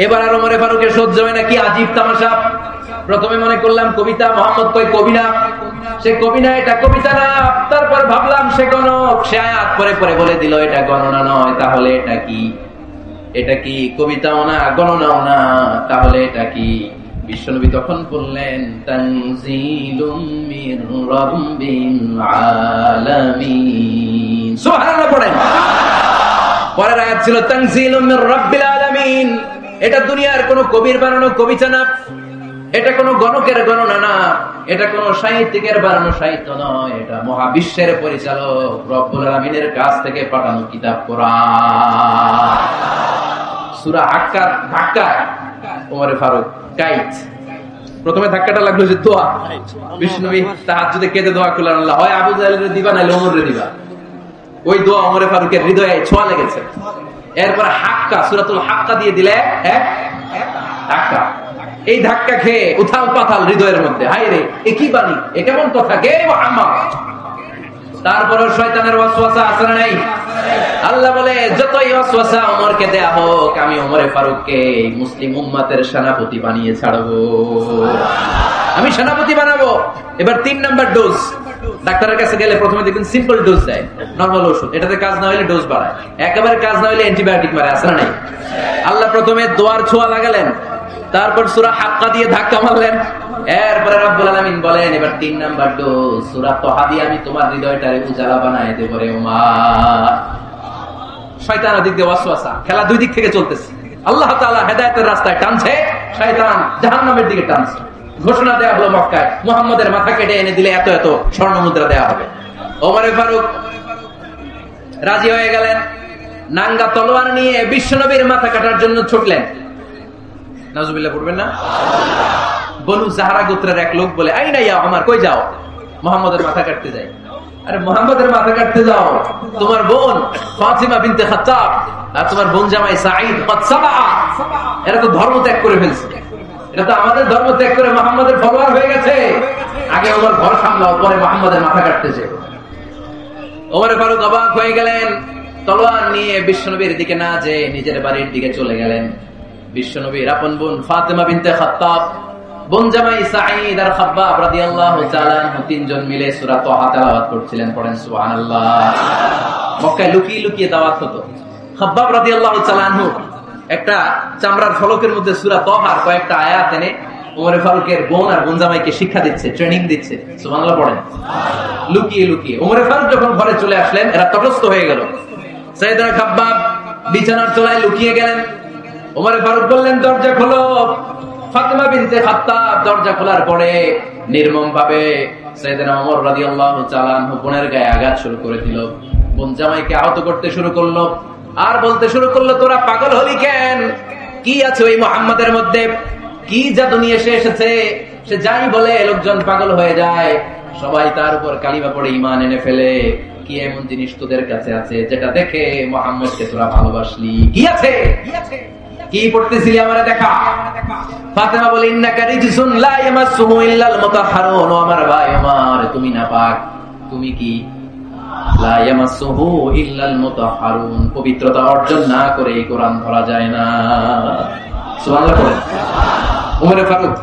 এবার আর ওমর ফারুকের সহ্য হয় না, কি আজীব তামাশা। প্রথমে মনে করলাম কবিতা, মুহাম্মদ কই কবি না, সে কবি না, এটা কবিতা না। তারপর ভাবলাম সে গণক, সে আয়াত পরে পরে বলে দিল এটা গণনা নয়। তাহলে এটা কি? এটা কি কবিতাও না, গণনাও না, তাহলে এটা কি? বিশ্বনবী তখন বললেন তানজিলুম মির রাব্বিল আলামিন। সুবহানাল্লাহ পড়েন। পরের আয়াত ছিল তানজিলুম মির রাব্বিল আলামিন। এটা দুনিয়ার কোনো কবির বানানো কবিতা না, এটা কোনো গণকের গণনা না, এটা কোনো সাহিত্যিকের বানানো সাহিত্য নয়, এটা মহাবিশ্বের পরিচালক রব্বুল আলামিনের কাছ থেকে পাঠানো কিতাব কোরআন। সূরা হাক্কার ধাক্কায় ওমর ফারুক কাইত। প্রথমে ধাক্কাটা লাগলো যে দোয়া। বিষ্ণুবী তাহাজ্জুদে কেঁদে দোয়া করলেন, আল্লাহ হয় আবু জাহেলের দিবা নাইলে ওমরের দিবা। ওই দোয়া ওমর ফারুকের হৃদয়ে ছোঁয়া লেগেছে। এরপর হাক্কা, সূরাতুল হাক্কা দিয়ে দিলে এক ধাক্কা। এই ধাক্কা খেয়ে উথাল পাথাল হৃদয়ের মধ্যে, হায় রে এ কি বাণী, এ কেমন কথা, কে মুহাম্মদ? তারপরও শয়তানের ওয়াসওয়াসা আছে না নাই? আল্লাহ বলে যতই ওয়াসওয়াসা ওমরকে দেয়া হোক, আমি ওমর ফারুককে মুসলিম উম্মতের সেনাপতি বানিয়ে ছাড়বো, আমি সেনাপতি বানাবো। এবার 3 নাম্বার ডোজ। ডাক্তারের কাছে গেলে প্রথমে দেখবেন সিম্পল ডোজ দেয়, নরমাল ওষুধ। এটাতে কাজ না হলে ডোজ বাড়ায়, একেবারে কাজ না হলে অ্যান্টিবায়োটিক মারে, আছে না নাই? আল্লাহ প্রথমে দোয়ার ছোঁয়া লাগালেন, তারপর সূরা হাক্কা দিয়ে ধাক্কা মারলেন। এরপরে রব্বুল আলামিন বলেন এবার 3 নাম্বার ডোজ, সূরা তাহা দিয়ে আমি তোমার হৃদয়টারে উজালা বানায় দেব রে ওমর। শয়তান ওদিক দিয়ে ওয়াসওয়াসা, খেলা দুই দিক থেকে চলতেছে। আল্লাহ তাআলা হেদায়েতের রাস্তায় টানছে, শয়তান জাহান্নামের দিকে টানছে। ঘোষণা দেয়া হলো মক্কায়, মুহাম্মদের মাথা কেটে এনে দিলে এত এত স্বর্ণ মুদ্রা দেয়া হবে। ওমর ফারুক রাজি হয়ে গেলেন, নাঙ্গা তলোয়ার নিয়ে বিশ্বনবীর মাথা কাটার জন্য ছুটলেন। নাউজুবিল্লাহ পড়বেন না? বনু জাহরা গোত্রের এক লোক বলে, আইনা ইয়া ওমর, কই যাও? মুহাম্মদের মাথা কাটতে যাই। আরে মুহাম্মদের মাথা কাটতে যাও? তোমার বোন ফাতিমা বিনতে খাত্তাব আর তোমার বোন জামাই সাঈদ কদ সাবা, এরা তো ধর্ম ত্যাগ করে ফেলছে। এটা তো আমাদের ধর্ম ত্যাগ করে মুহাম্মদের ফলোয়ার হয়ে গেছে। আগে ওমর ঘর সামলাও, পরে মুহাম্মদের মাথা কাটতেছে। ওমর ফারুক অবাক হয়ে গেলেন, তলোয়ার নিয়ে বিশ্বনবীর দিকে না যেয়ে নিজের বাড়ির দিকে চলে গেলেন। বিশ্বনবীর আপন বোন ফাতিমা বিনতে খাত্তাব, বোন জামাই সাঈদ আর খাব্বাব রাদিয়াল্লাহু তাআলা আনহু তিনজন মিলে সূরা তাহা তেলাওয়াত করছিলেন। পড়েন সুবহানাল্লাহ। মক্কায় লুকিয়ে লুকিয়ে দাওয়াত হতো। খাব্বাব রাদিয়াল্লাহু তাআলা আনহু একটা চামড়ার ফলকের মধ্যে সূরা তাহার কয়েকটা আয়াত এনে ওমর ফারুকের বোন আর বোন জামাইকে শিক্ষা দিচ্ছে, ট্রেনিং দিচ্ছে। সুবহানাল্লাহ পড়েন। লুকিয়ে লুকিয়ে ওমর ফারুক যখন ঘরে চলে আসলেন, এরা তটস্থ হয়ে গেল। সাইয়েদনা খাব্বাব বিছানার তলায় লুকিয়ে গেলেন। ওমর ফারুক বললেন, দরজা খোলো। ফাতিমা বিনতে খাত্তাব দরজা খোলার পরে নির্মম ভাবে সাইয়েদনা ওমর রাদিয়াল্লাহু তাআলা আনহু বোনের গায়ে আঘাত শুরু করে দিল। বোন জামাইকে আহত করতে শুরু করলো আর বলতে শুরু করলো, তোরা পাগল হলি কেন? কি আছে ওই মুহাম্মাদের মধ্যে? কি জাদু নিয়ে এসেছে? সে যাই বলে লোকজন পাগল হয়ে যায়, সবাই তার উপর কালিমা পড়ে ঈমান এনে ফেলে। কি এমন জিনিস তোদের কাছে আছে যেটা দেখে মুহাম্মদকে তোরা ভালোবাসলি? কি আছে? কি পড়তেছিলি আমারে দেখা। ফাতেমা বলে, ইন্নাকা রিজসুন লা ইয়ামাসসুহু ইল্লাল মুতাহহারুন। আমার ভাই ওমর, তুমি নাপাক। তুমি কি? লা ইয়ামাসসুহু ইল্লাল মুতাহহারুন, পবিত্রতা অর্জন না করে এই কোরআন ধরা যায় না। সুবহানাল্লাহ পড়েন। ওমর ফারুক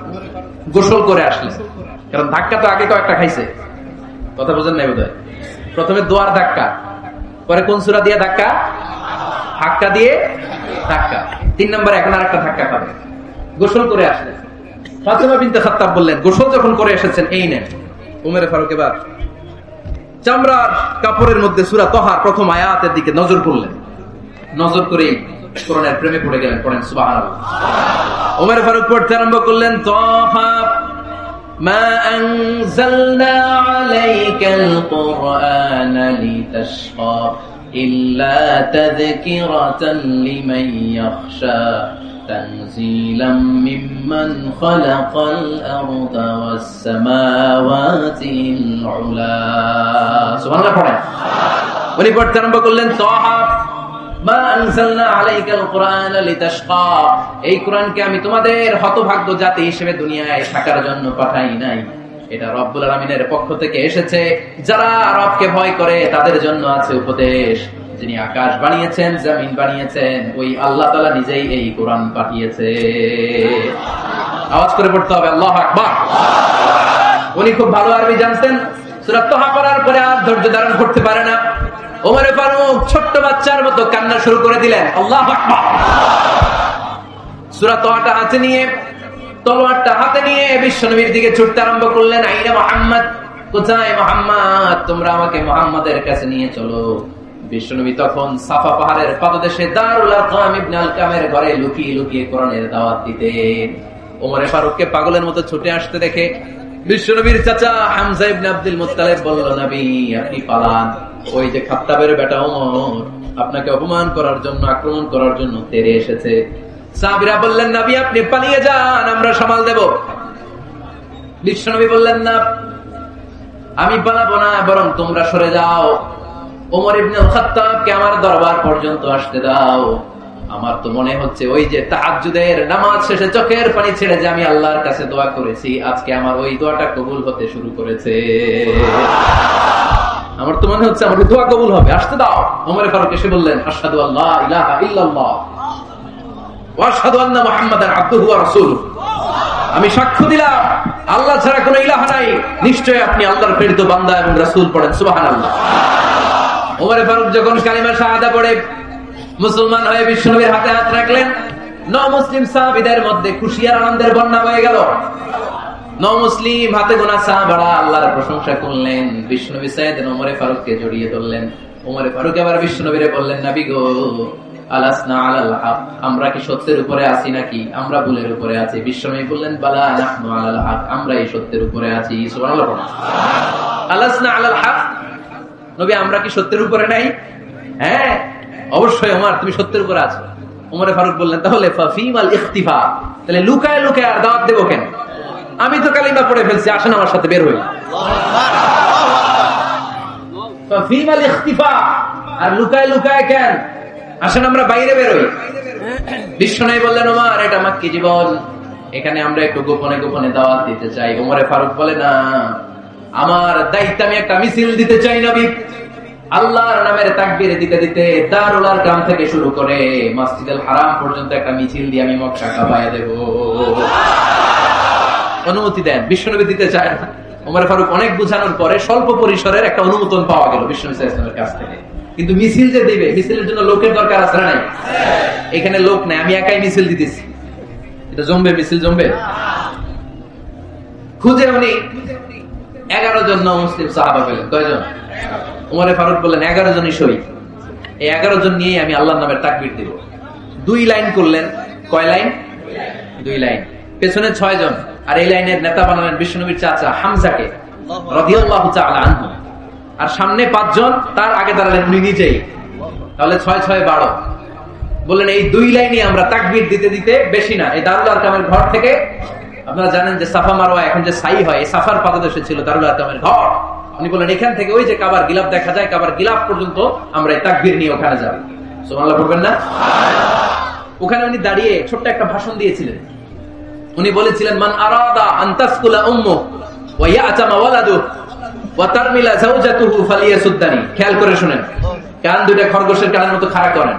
গোসল করে আসলেন, কারণ ধাক্কা তো আগে কয়েকটা খাইছে। কথা বুঝেন নাই বোধহয়? প্রথমে দোয়ার ধাক্কা, পরে কোন সূরা দিয়ে ধাক্কা? হাক্কা দিয়ে ধাক্কা। 3 নম্বরে এখন আরেকটা ধাক্কা খাবে। গোসল করে আসলেন। ফাতিমা বিনতে খাত্তাব বললেন, গোসল যখন করে এসেছেন, এই নেন। ওমর ফারুক এবার চামড়ার কাপড়ের মধ্যে সূরা তাহার প্রথম আয়াতের দিকে নজর করলেন। নজর করেই কোরআনের প্রেমে পড়ে গেলেন। পড়েন সুবহানাল্লাহ। ওমর ফারুক পড়তে আরম্ভ করলেন, তাহা মা আনজালনা আলাইকাল কুরআনা লিতাশকা ইল্লা তাযকিরাতান লিমান ইয়াখশা তানজিলাম মিম্মান খালাকাল আরদা ওয়াস সামাওয়াতিল উলা। সুবহানাল্লাহ পড়েন। উনি পড়তে আরম্ভ করলেন, তাহা মা আনজালনা আলাইকাল কুরআনা লিতাশকা, এই কোরআনকে আমি তোমাদের হতভাগ্য জাতি হিসেবে দুনিয়ায় থাকার জন্য পাঠাই নাই। এটা রব্বুল আলামিনের পক্ষ থেকে এসেছে। যারা রবকে ভয় করে তাদের জন্য আছে উপদেশ। যিনি আকাশ বানিয়েছেন, জমিন বানিয়েছেন, ওই আল্লাহ তাআলা নিজেই এই কোরআন পাঠিয়েছে। আওয়াজ করে পড়তে হবে, আল্লাহু আকবার। উনি খুব ভালো আরবি জানতেন। সূরা তাহা পড়ার পরে আর ধৈর্য ধারণ করতে পারে না। ওমর ফারুক ছোট্ট বাচ্চার মতো কান্না শুরু করে দিলেন। আল্লাহু আকবার। সূরা তাহাটা হাতে নিয়ে, তলোয়ারটা হাতে নিয়ে বিশ্বনবীর দিকে ছুটতে আরম্ভ করলেন। আইনা মুহাম্মদ, কোথায় মুহাম্মদ? তোমরা আমাকে মুহাম্মাদের কাছে নিয়ে চলো। বিশ্বনবী তখন সাফা পাহাড়ের পাদদেশে দারুল আরকাম ইবনে আলকামের ঘরে লুকিয়ে লুকিয়ে কোরআনের দাওয়াত দিতেন। ওমর ফারুককে পাগলের মতো ছুটে আসতে দেখে বিশ্বনবীর চাচা হামজা ইবনে আব্দুল মুত্তালিব বলল, নবী আপনি পালান। ওই যে খাত্তাবের বেটা ওমর আপনাকে অপমান করার জন্য, আক্রমণ করার জন্য তেরে এসেছে। সাহাবীরা বললেন, নবী আপনি পালিয়ে যান, আমরা সামাল দেব। বিশ্বনবী বললেন, না আমি পালাবো না, বরং তোমরা সরে যাও। ওমর ইবনে খাত্তাবকে আমার দরবার পর্যন্ত আসতে দাও। আমার তো মনে হচ্ছে ওই যে তাহাজ্জুদের নামাজ শেষে চোখের পানি ছেড়ে যে আমি আল্লাহর কাছে দোয়া করেছি, আজকে আমার ওই দোয়াটা কবুল হতে শুরু করেছে। আমার তো মনে হচ্ছে আমার দোয়া কবুল হবে, আসতে দাও। ওমর ফারুক এসে বললেন, আশহাদু আল্লা ইলাহা ইল্লাল্লাহ ওয়া আশহাদু আন্না মুহাম্মাদান আবদুহু ওয়া রাসূলুহু, আমি সাক্ষ্য দিলাম আল্লাহ ছাড়া কোনো ইলাহা নাই, নিশ্চয়ই আপনি আল্লাহর প্রেরিত বান্দা এবং রাসূল। পড়েন সুবহানাল্লাহ। ওমর ফারুক যখন কালিমা শাহাদা পড়ে মুসলমান হয়ে বিশ্বনবীর হাতে হাত রাখলেন, নমুসলিম সাহাবীদের মধ্যে খুশি আর আনন্দের বন্যা হয়ে গেল। নমুসলিম হাতে গোনা সাহাবারা আল্লাহর প্রশংসা করলেন। বিশ্বনবী সাইয়েদনা ওমর ফারুককে জড়িয়ে ধরলেন। ওমর ফারুক আবার বিশ্বনবীরে বললেন, নবী গো, আলাসনা আলাল হক, আমরা কি সত্যের উপরে আছি নাকি আমরা ভুলের উপরে আছি? বিশ্বনবী বললেন, বালা নাহনু আলাল হক, আমরা এই সত্যের উপরে আছি। সুবহানাল্লাহ। আলাসনা আলাল হক, নবী আমরা কি সত্যের উপরে নাই? হ্যাঁ অবশ্যই ওমর, তুমি সত্যের উপরে আছো। ওমর ফারুক বললেন, তাহলে ফাফিমাল ইখতিফা, তাহলে লুকায় লুকায় আর দাওয়াত দেব কেন? আমি তো কালিমা পড়ে ফেলছি, আসেন আমার সাথে বের হই। আর লুকায় লুকায় কেন, আসেন আমরা বাইরে বেরোই। বিশ্বনবী বললেন, ওমর এটা মাক্কি জীবন, এখানে আমরা একটু গোপনে গোপনে দাওয়াত দিতে চাই। ওমরে ফারুক বলে, না, আমার দায়িত্ব, আমি একটা মিছিল দিতে চাই নবী। আল্লাহর নামের তাকবীর দিতে দিতে দারুল আরকাম থেকে শুরু করে মসজিদুল হারাম পর্যন্ত একটা মিছিল দিয়ে আমি মক্কা কাঁপায়া দেব। অনুমতি দেন। বিশ্বনবী দিতে চায় না। ওমর ফারুক অনেক বুঝানোর পরে স্বল্প পরিসরের একটা অনুমোদন পাওয়া গেল বিশ্বনবী সাল্লাল্লাহু আলাইহি ওয়াসাল্লামের কাছ থেকে। কিন্তু মিছিল যে দিবে, মিছিলের জন্য লোকের দরকার আছে না নাই? এখানে লোক নাই, আমি একাই মিছিল দিতেছি। এটা জমবে, মিছিল জমবে। খুঁজে উনি 11 জন মুসলিম সাহাবা পেলেন। কয়জন? ওমর ফারুক বললেন 11 জনই শহীদ। এই 11 জন নিয়ে আমি আল্লাহর নামের তাকবীর দিব। 2 লাইন করলেন। কয় লাইন? 2 লাইন। পেছনে 6 জন, আর এই লাইনের নেতা বানালেন বিশ্বনবীর চাচা হামজাকে রাদিয়াল্লাহু তাআলা আনহু। আর সামনে 5 জন, তার আগে দাঁড়ালেন উনি নিজেই। তাহলে 6 6 12। বললেন এই 2 লাইনই আমরা তাকবীর দিতে দিতে, বেশি না, এই দারুল আরকামের ঘর থেকে, আপনারা জানেন যে সাফা মারওয়া এখন যে সাই হয়, এই সাফার পাদদেশে ছিল দারুল আরকামের ঘর। উনি বললেন এখান থেকে ওই যে কাবার গিলাফ দেখা যায়, কাবার গিলাফ পর্যন্ত আমরা এই তাকবীর নিয়ে ওখানে যাব। সুবহানাল্লাহ পড়বেন না? ওখানে উনি দাঁড়িয়ে ছোট্ট একটা ভাষণ দিয়েছিলেন। উনি বলেছিলেন, মান আরাদা আন তাসকুলা উম্মু ওয়া ইয়াতামা ওয়ালাদু ওয়া তারমিলা যাওজাতুহু ফালিয়াসুদ্দানি। খেয়াল করে শুনেন, কান দুইটা খরগোশের কানের মতো খাড়া করেন।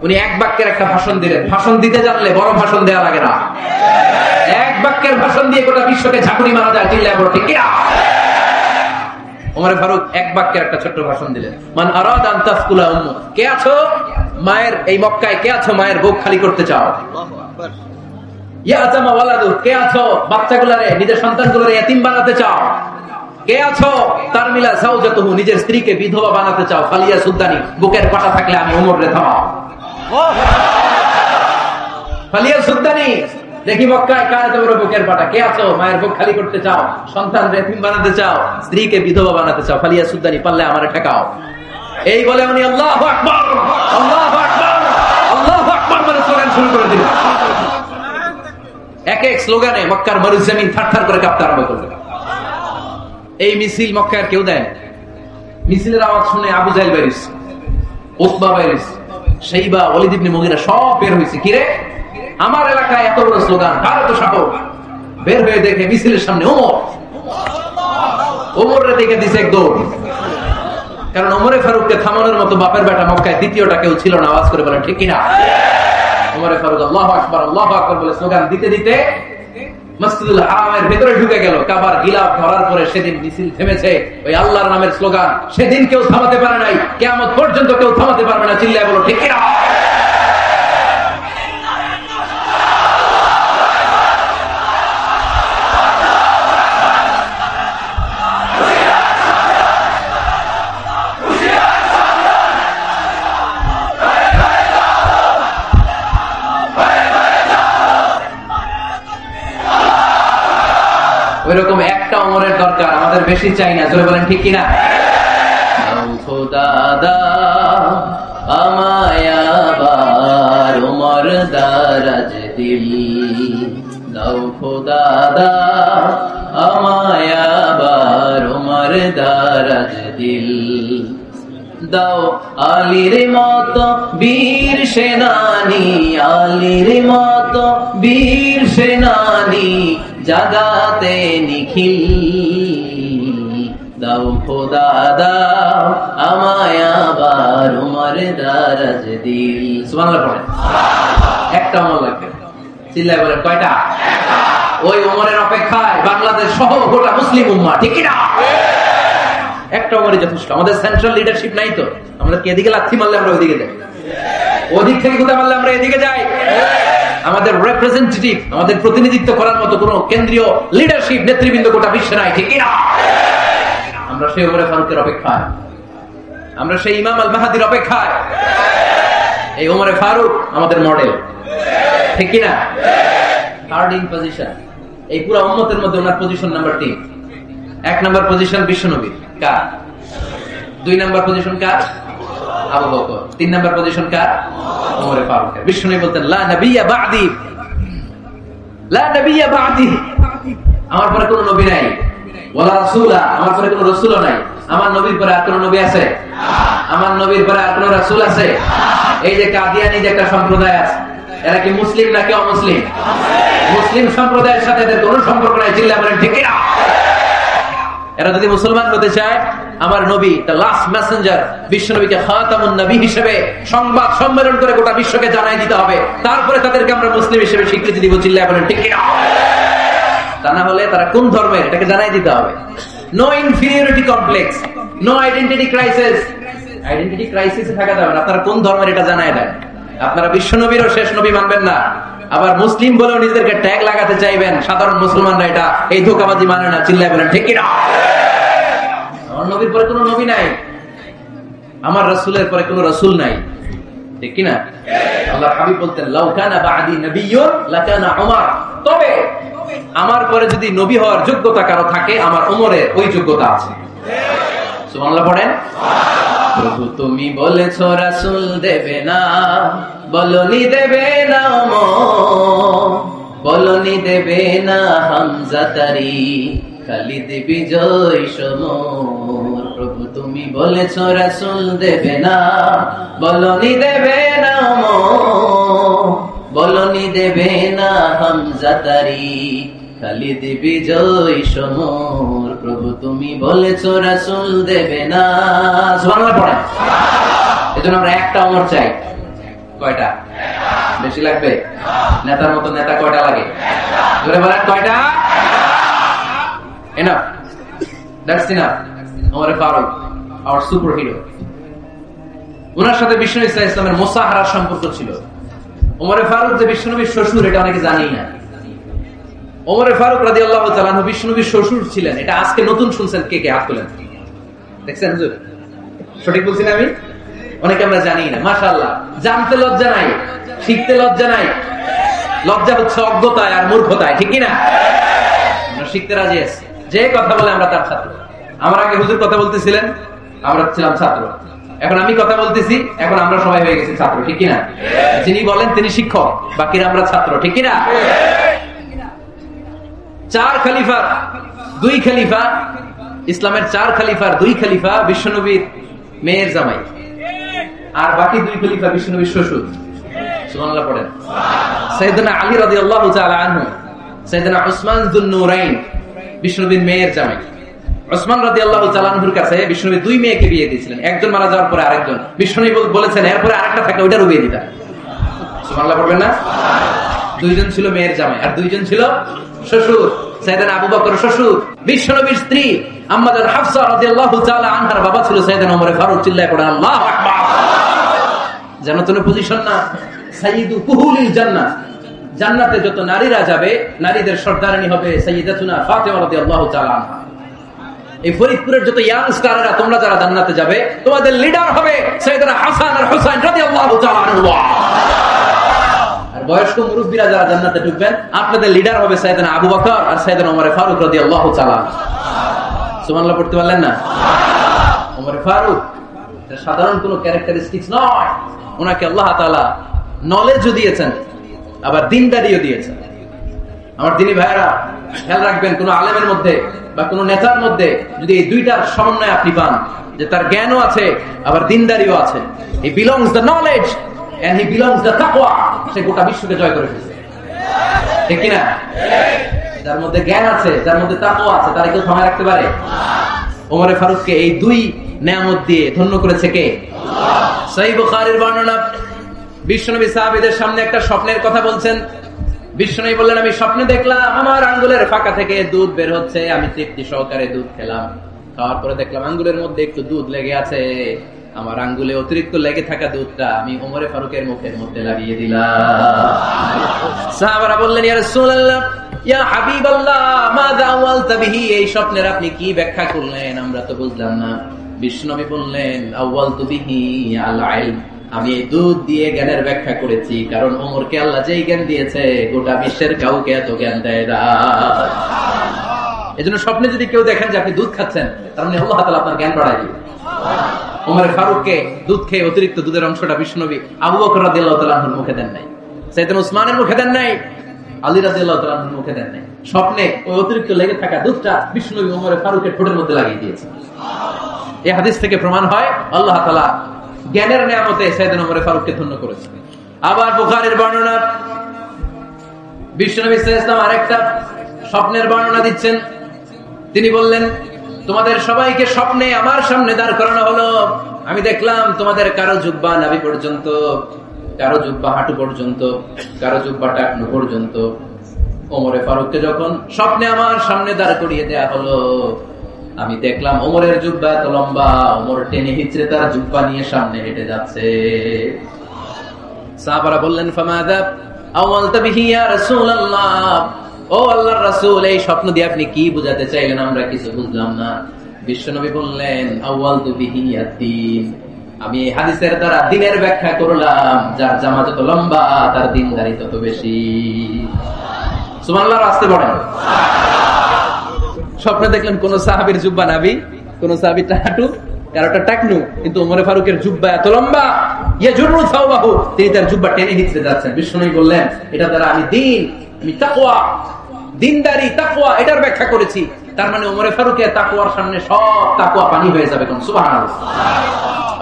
উনি এক বাক্যের একটা ভাষণ দিলেন। ভাষণ দিতে জানলে বড় ভাষণ দেওয়া লাগে না। এক বাক্যের ভাষণ দিয়ে গোটা বিশ্বকে ঝাঁকুনি মারা যায়। চিল্লায় বড় ঠিক কিনা? ওমর ফারুক এক বাক্যের একটা ছোট্ট ভাষণ দিলেন। মান আরাদা আন তাসকুলা উম্মু, কে আছো মায়ের এই মক্কায়, কে আছো মায়ের বুক খালি করতে চাও? আল্লাহু আকবার। ইয়াতামা ওয়ালাদু, কে আছো বাচ্চাগুলোরে, নিজের সন্তানগুলোরে এতিম বানাতে চাও? কে আছো তারমিলা যাওজাতুহু, নিজের স্ত্রীকে বিধবা বানাতে চাও? ফালিয়াসুদ্দানি, বুকের পাটা থাকলে আমি ওমর রে থামাও। ফালিয়াসুদ্দানি, দেখি মক্কায় কার এত বড় বুকের পাটা। কে আছো মায়ের বুক খালি করতে চাও, সন্তান এতিম বানাতে চাও, স্ত্রীকে বিধবা বানাতে চাও? ফালিয়াসুদ্দানি, পারলে আমারে ঠেকাও। এই বলে উনি আল্লাহু আকবার, আল্লাহু আকবার, আল্লাহু আকবার বলে স্লোগান শুরু করে দিলেন। এক এক স্লোগানে মক্কার মরুজমিন থারথার করে কাঁপতে আরম্ভ করল। এই মিছিল মক্কার কেউ দেয়। মিছিলের আওয়াজ শুনে আবু জাহেল বাইরিস, উতবা বাইরিস, শাইবা, ওয়ালিদ ইবনে মুগীরা সব বের হয়েছে। কিরে, আমার এলাকায় এত বড় স্লোগান, কার এত সাহস? বের হয়ে দেখে মিছিলের সামনে ওমর। ওমরে দেখে দিছে এক দৌড়। কারণ ওমরে ফারুককে থামানোর মতো বাপের বেটা মক্কায় দ্বিতীয়টা কেউ ছিল না। আওয়াজ করে বলেন ঠিক কিনা? ওমরে ফারুক আল্লাহু আকবার, আল্লাহু আকবার বলে স্লোগান দিতে দিতে মসজিদুল হারামের ভেতরে ঢুকে গেল। কাবার গিলাফ ধরার পরে সেদিন মিছিল থেমেছে। ওই আল্লাহর নামের স্লোগান সেদিন কেউ থামাতে পারে নাই, কিয়ামত পর্যন্ত কেউ থামাতে পারবে না। চিল্লায় বলো ঠিক কিনা? ওইরকম একটা ওমরের দরকার, আমাদের বেশি চাই না। জোরে বলেন ঠিক কিনা? খোদা আমায় আবার ওমর দারাজ দিল দাও, খোদা আমায় আবার ওমর দারাজ দিল দাও। আলীর মতো বীর সেনানি, আলীর মতো বীর সেনানি জাগাতে নিখিল দাও, খোদা দাও আমায় আবার ওমর দারাজ দিল। সুবহানাল্লাহ পড়েন। একটা ওমর লাগবে। চিল্লায় বলেন কয়টা? ওই ওমরের অপেক্ষায় বাংলাদেশ সহ গোটা মুসলিম উম্মাহ, ঠিক কিনা? একটা ওমরই যথেষ্ট। আমাদের সেন্ট্রাল লিডারশিপ নাই তো, আমাদের এদিকে লাথি মারলে আমরা ওইদিকে যাই, ওদিক থেকে গুতা মারলে আমরা এদিকে যাই। আমাদের রিপ্রেজেন্টেটিভ, আমাদের প্রতিনিধিত্ব করার মতো কোন কেন্দ্রীয় লিডারশিপ নেতৃবৃন্দ গোটা বিশ্বে নাই, ঠিক কিনা? আমরা সেই ওমরে ফারুকের অপেক্ষায়, আমরা সেই ইমাম আল মাহাদির অপেক্ষায়। এই ওমরে ফারুক আমাদের মডেল, ঠিক কিনা? থার্ড ইন পজিশন এই পুরো উম্মতের মধ্যে ওনার পজিশন নাম্বার 3। 1 নাম্বার পজিশন বিশ্বনবীর, কার? 2 নাম্বার পজিশন কার? আবু বকর। 3 নাম্বার পজিশন কার? ওমরে ফারুকের। বিশ্বনবী বলতেন লা নবিয়্যা বা'দি, লা নবিয়্যা বা'দি, আমার পরে কোনো নবী নাই, ওয়ালা রাসূলা, আমার পরে কোনো রাসূল নাই। আমার নবীর পরে আর কোনো নবী আছে? আমার নবীর পরে আর কোনো রাসূল আছে? এই যে কাদিয়ানী যে একটা সম্প্রদায় আছে, এরা কি মুসলিম নাকি অমুসলিম? মুসলিম সম্প্রদায়ের সাথে এদের কোনো সম্পর্ক নাই। চিল্লা বলেন ঠিক কিনা? এরা যদি মুসলমান হতে চায়, আমার নবী দ্য লাস্ট মেসেঞ্জার, বিশ্ব নবীকে খাতামুন নবী হিসেবে সংবাদ সম্মেলন করে গোটা বিশ্বকে জানাই দিতে হবে, তারপরে তাদেরকে আমরা মুসলিম হিসেবে স্বীকৃতি দিব। চিল্লা বলেন ঠিক কিনা? তা না হলে তারা কোন ধর্মের এটাকে জানাই দিতে হবে। No inferiority complex, no identity crisis. Identity ক্রাইসিসে থাকা যাবে না। আপনারা কোন ধর্মের এটা জানাই দেন। আপনারা বিশ্ব নবীরও শেষ নবী মানবেন না, আবার মুসলিম বলেও নিজেদেরকে ট্যাগ লাগাতে চাইবেন। সাধারণ মুসলমানরা এটা এই ধোঁকাবাজি মানে না। চিল্লায় বলেন ঠিক কিনা? আমার নবীর পরে কোনো নবী নাই, আমার রাসূলের পরে কোনো রাসূল নাই, ঠিক কিনা? আল্লাহর হাবিব বলতেন, লাউ কানা বা'দি নাবিয়্যুন লাকানা উমর। তবে আমার পরে যদি নবী হওয়ার যোগ্যতা কারো থাকে, আমার ওমরের ওই যোগ্যতা আছে। সুবহানাল্লাহ পড়েন। প্রভু তুমি বলেছো রাসূল দেবে না, বলনি দেবে না ওমর, বলনি দেবে না হামজা তারি, খালিদ বিজয় সমর। প্রভু তুমি বলেছো রাসূল দেবে না, বলনি দেবে না ওমর, বলনি দেবে না হামজা তারি, খালিদ বিজয় সমর। প্রভু তুমি বলেছো রাসূল দেবে না। সুবহানাল্লাহ পড়েন। এজন্য আমরা একটা ওমর চাই। কয়টা? বেশি লাগবে? নেতার মতো নেতা কয়টা লাগে? জোরে বলেন কয়টা? Enough, that's enough. Omar Farooq, our super hero. ওনার সাথে বিষ্ণু ইসলামের মুসাহারার সম্পর্ক ছিল। ওমর ফারুক যে বিশ্বনবীর শ্বশুর, এটা অনেকে জানেই না। ওমর ফারুক রাদিয়াল্লাহু তাআলা আনহু বিশ্বনবীর শ্বশুর ছিলেন। এটা আজকে নতুন শুনছেন। কে কে হাত তোলেন? দেখছেন হুজুর? সঠিক বলছি না আমি? অনেকে আমরা জানি না। মাশাআল্লাহ, জানতে লজ্জা নাই, শিখতে লজ্জা নাই। লজ্জা হচ্ছে অজ্ঞতায় আর মূর্খতায়, ঠিক কি না? আমরা শিখতে রাজি আছি। যে কথা বলে আমরা তার ছাত্র। আমার আগে হুজুর কথা বলতেছিলেন, আমরা ছিলাম ছাত্র। এখন আমি কথা বলতেছি, এখন আমরা সবাই হয়ে গেছি ছাত্র, ঠিক কিনা? যিনি বলেন তিনি শিক্ষক, বাকিরা আমরা ছাত্র, ঠিক কিনা? 4 খলিফার 2 খলিফা, ইসলামের 4 খলিফার 2 খলিফা বিশ্বনবীর মেয়ের জামাই, আর বাকি 2 খলিফা বিশ্বনবীর শ্বশুর। সুবহানাল্লাহ পড়েন। সাইয়েদনা আলী রাদিয়াল্লাহু তাআলা আনহু, সাইয়েদনা উসমান যুন নূরাইন বিশ্বনবীর মেয়ের জামাই। উসমান রাদিয়াল্লাহু তাআলা আনহুর কাছে বিশ্বনবী 2 মেয়েকে বিয়ে দিয়েছিলেন। একজন মারা যাওয়ার পরে আরেকজন। বিশ্বনবী বলেছেন এরপরে আরেকটা থাকে, ওইটারও বিয়ে দিতা। সুবহানাল্লাহ পড়বেন না? 2 জন ছিল মেয়ের জামাই আর 2 জন ছিল শ্বশুর। সাইয়েদনা আবু বকর শ্বশুর, বিশ্বনবীর স্ত্রী আম্মা জান হাফসা রাদিয়াল্লাহু তাআলা আনহার বাবা ছিল সাইয়েদনা ওমর ফারুক। চিল্লায় পড়েন আল্লাহু আকবার। জান্নাতুল পজিশন না, সাইয়্যিদু কুহুলিল জান্নাহ। জান্নাতে যত নারীরা যাবে, নারীদের সর্দারানী হবে সাইয়্যিদাতুনা ফাতেমা রাদিয়াল্লাহু তাআলা আনহা। এই ফরিদপুরের যত ইয়াংস্টাররা তোমরা যারা জান্নাতে যাবে, তোমাদের লিডার হবে সাইয়েদনা হাসান আর হুসাইন রাদিয়াল্লাহু তাআলা আনহু। আর বয়স্ক মুরব্বিরা যারা জান্নাতে ঢুকবেন, আপনাদের লিডার হবে সাইয়েদনা আবু বকর আর সাইয়েদনা ওমর ফারুক রাদিয়াল্লাহু তাআলা। সুবহানাল্লাহ পড়তে পারলেন না? ওমর ফারুক সাধারণ কোনো ক্যারেক্টারিস্টিক্স নয়। ওনাকে আল্লাহ তাআলা নলেজও দিয়েছেন, আবার দ্বীনদারিও দিয়েছেন। আমার দিনী ভাইয়েরা খেয়াল রাখবেন, কোন আলেমের মধ্যে বা কোন নেতার মধ্যে যদি এই দুইটার সমন্বয় আপনি পান, যে তার জ্ঞানও আছে আবার দ্বীনদারিও আছে, he belongs the knowledge and he belongs the তাকওয়া, সে গোটা বিশ্বকে জয় করে ফেলছে, ঠিক কি না? যার মধ্যে জ্ঞান আছে, যার মধ্যে তাকওয়া আছে, তারা কেউ থামায় রাখতে পারে? ওমর ফারুককে এই 2 নেয়ামত দিয়ে ধন্য করেছে কে? আল্লাহ। সহিহ বুখারীর বর্ণনা, বিশ্বনবী সাহাবীদের সামনে একটা স্বপ্নের কথা বলছেন। বিশ্বনবী বললেন, আমি স্বপ্নে দেখলাম আমার আঙ্গুলের ফাঁকা থেকে দুধ বের হচ্ছে, আমি তৃপ্তি সহকারে দুধ খেলাম। খাওয়ার পরে দেখলাম আঙ্গুলের মধ্যে একটু দুধ লেগে আছে। আমার আঙ্গুলে অতিরিক্ত লেগে থাকা দুধটা আমি ওমর ফারুকের মুখের মধ্যে লাগিয়ে দিলাম। সাহাবারা বললেন, ইয়া রাসূলুল্লাহ, ইয়া হাবিবাল্লাহ, মাযা আওয়ালতা বিহি, এই স্বপ্নের আপনি কি ব্যাখ্যা করলেন? আমরা তো বুঝলাম না। বিশ্বনবী বললেন, আওয়ালতু বিহি আল ইলম, আমি এই দুধ দিয়ে জ্ঞানের ব্যাখ্যা করেছি, কারণ ওমরকে আল্লাহ যেই জ্ঞান দিয়েছে গোটা বিশ্বের কাউকে এত জ্ঞান দেয় না। এজন্য স্বপ্নে যদি কেউ দেখেন যে আপনি দুধ খাচ্ছেন, তার মানে আল্লাহ তাআলা আপনার জ্ঞান বাড়ায় দিবেন। ওমর ফারুককে দুধ খেয়ে অতিরিক্ত দুধের অংশটা বিশ্বনবী আবু বকর রাদিয়াল্লাহু তাআলা আনহুর মুখে দেন নাই, সাইয়েদনা উসমানের মুখে দেন নাই, আলী রাদিয়াল্লাহু তাআলা মুখে দেন নাই, স্বপ্নে ওই অতিরিক্ত লেগে থাকা দুধটা বিশ্বনবী ওমর ফারুকের ঠোঁটের মধ্যে লাগিয়ে দিয়েছে। এই হাদিস থেকে প্রমাণ হয় আল্লাহ তাআলা জ্ঞানের নিয়ামতে সাইয়েদনা ওমর ফারুককে ধন্য করেছেন। আবার বুখারীর বর্ণনা, বিশ্বনবী সাল্লাল্লাহু আলাইহি ওয়াসাল্লাম আরেকটা স্বপ্নের বর্ণনা দিচ্ছেন। তিনি বললেন, তোমাদের সবাইকে স্বপ্নে আমার সামনে দাঁড় করানো হলো। আমি দেখলাম তোমাদের কারো জুব্বা নাভি পর্যন্ত, কারো জুব্বা হাঁটু পর্যন্ত, কারো জুব্বা টাকনু পর্যন্ত। ওমরে ফারুককে যখন স্বপ্নে আমার সামনে দাঁড় করিয়ে দেয়া হলো, আমি দেখলাম ওমরের জুব্বা এত লম্বা, ওমর টেনে হিচড়ে তার জুব্বা নিয়ে সামনে হেঁটে যাচ্ছে। সাহাবারা বললেন, ফামাযা আওয়ালতা বিহি ইয়া রাসূলুল্লাহ, ও আল্লাহর রাসূল, এই স্বপ্ন দিয়ে আপনি কি বোঝাতে চাইলেন? আমরা কিছু বুঝলাম না। বিশ্বনবী বললেন, আওয়ালতু বিহি আদ-দীন, আমি এই হাদিসের দ্বারা দ্বীনের ব্যাখ্যা করলাম। যার জামা যত লম্বা তার দ্বীনদারি তত বেশি। সুবহানাল্লাহ, আসতে পড়েন। স্বপ্নে দেখলেন কোন সাহাবীর জুব্বা নাভি, কোন সাহাবীর হাঁটু, কারোটা টাকনু, কিন্তু ওমর ফারুকের জুব্বা এত লম্বা, ইয়াজুরু সাওবাহু, তিনি তার জুব্বা টেনে হিচড়ে যাচ্ছেন। বিশ্বনবী বললেন, এটা দ্বারা আমি দ্বীন, আমি তাকওয়া, দ্বীনদারি, তাকওয়া এটার ব্যাখ্যা করেছি। তার মানে ওমর ফারুকের তাকওয়ার সামনে সব তাকওয়া পানি হয়ে যাবে। কোন সুবহানাল্লাহ।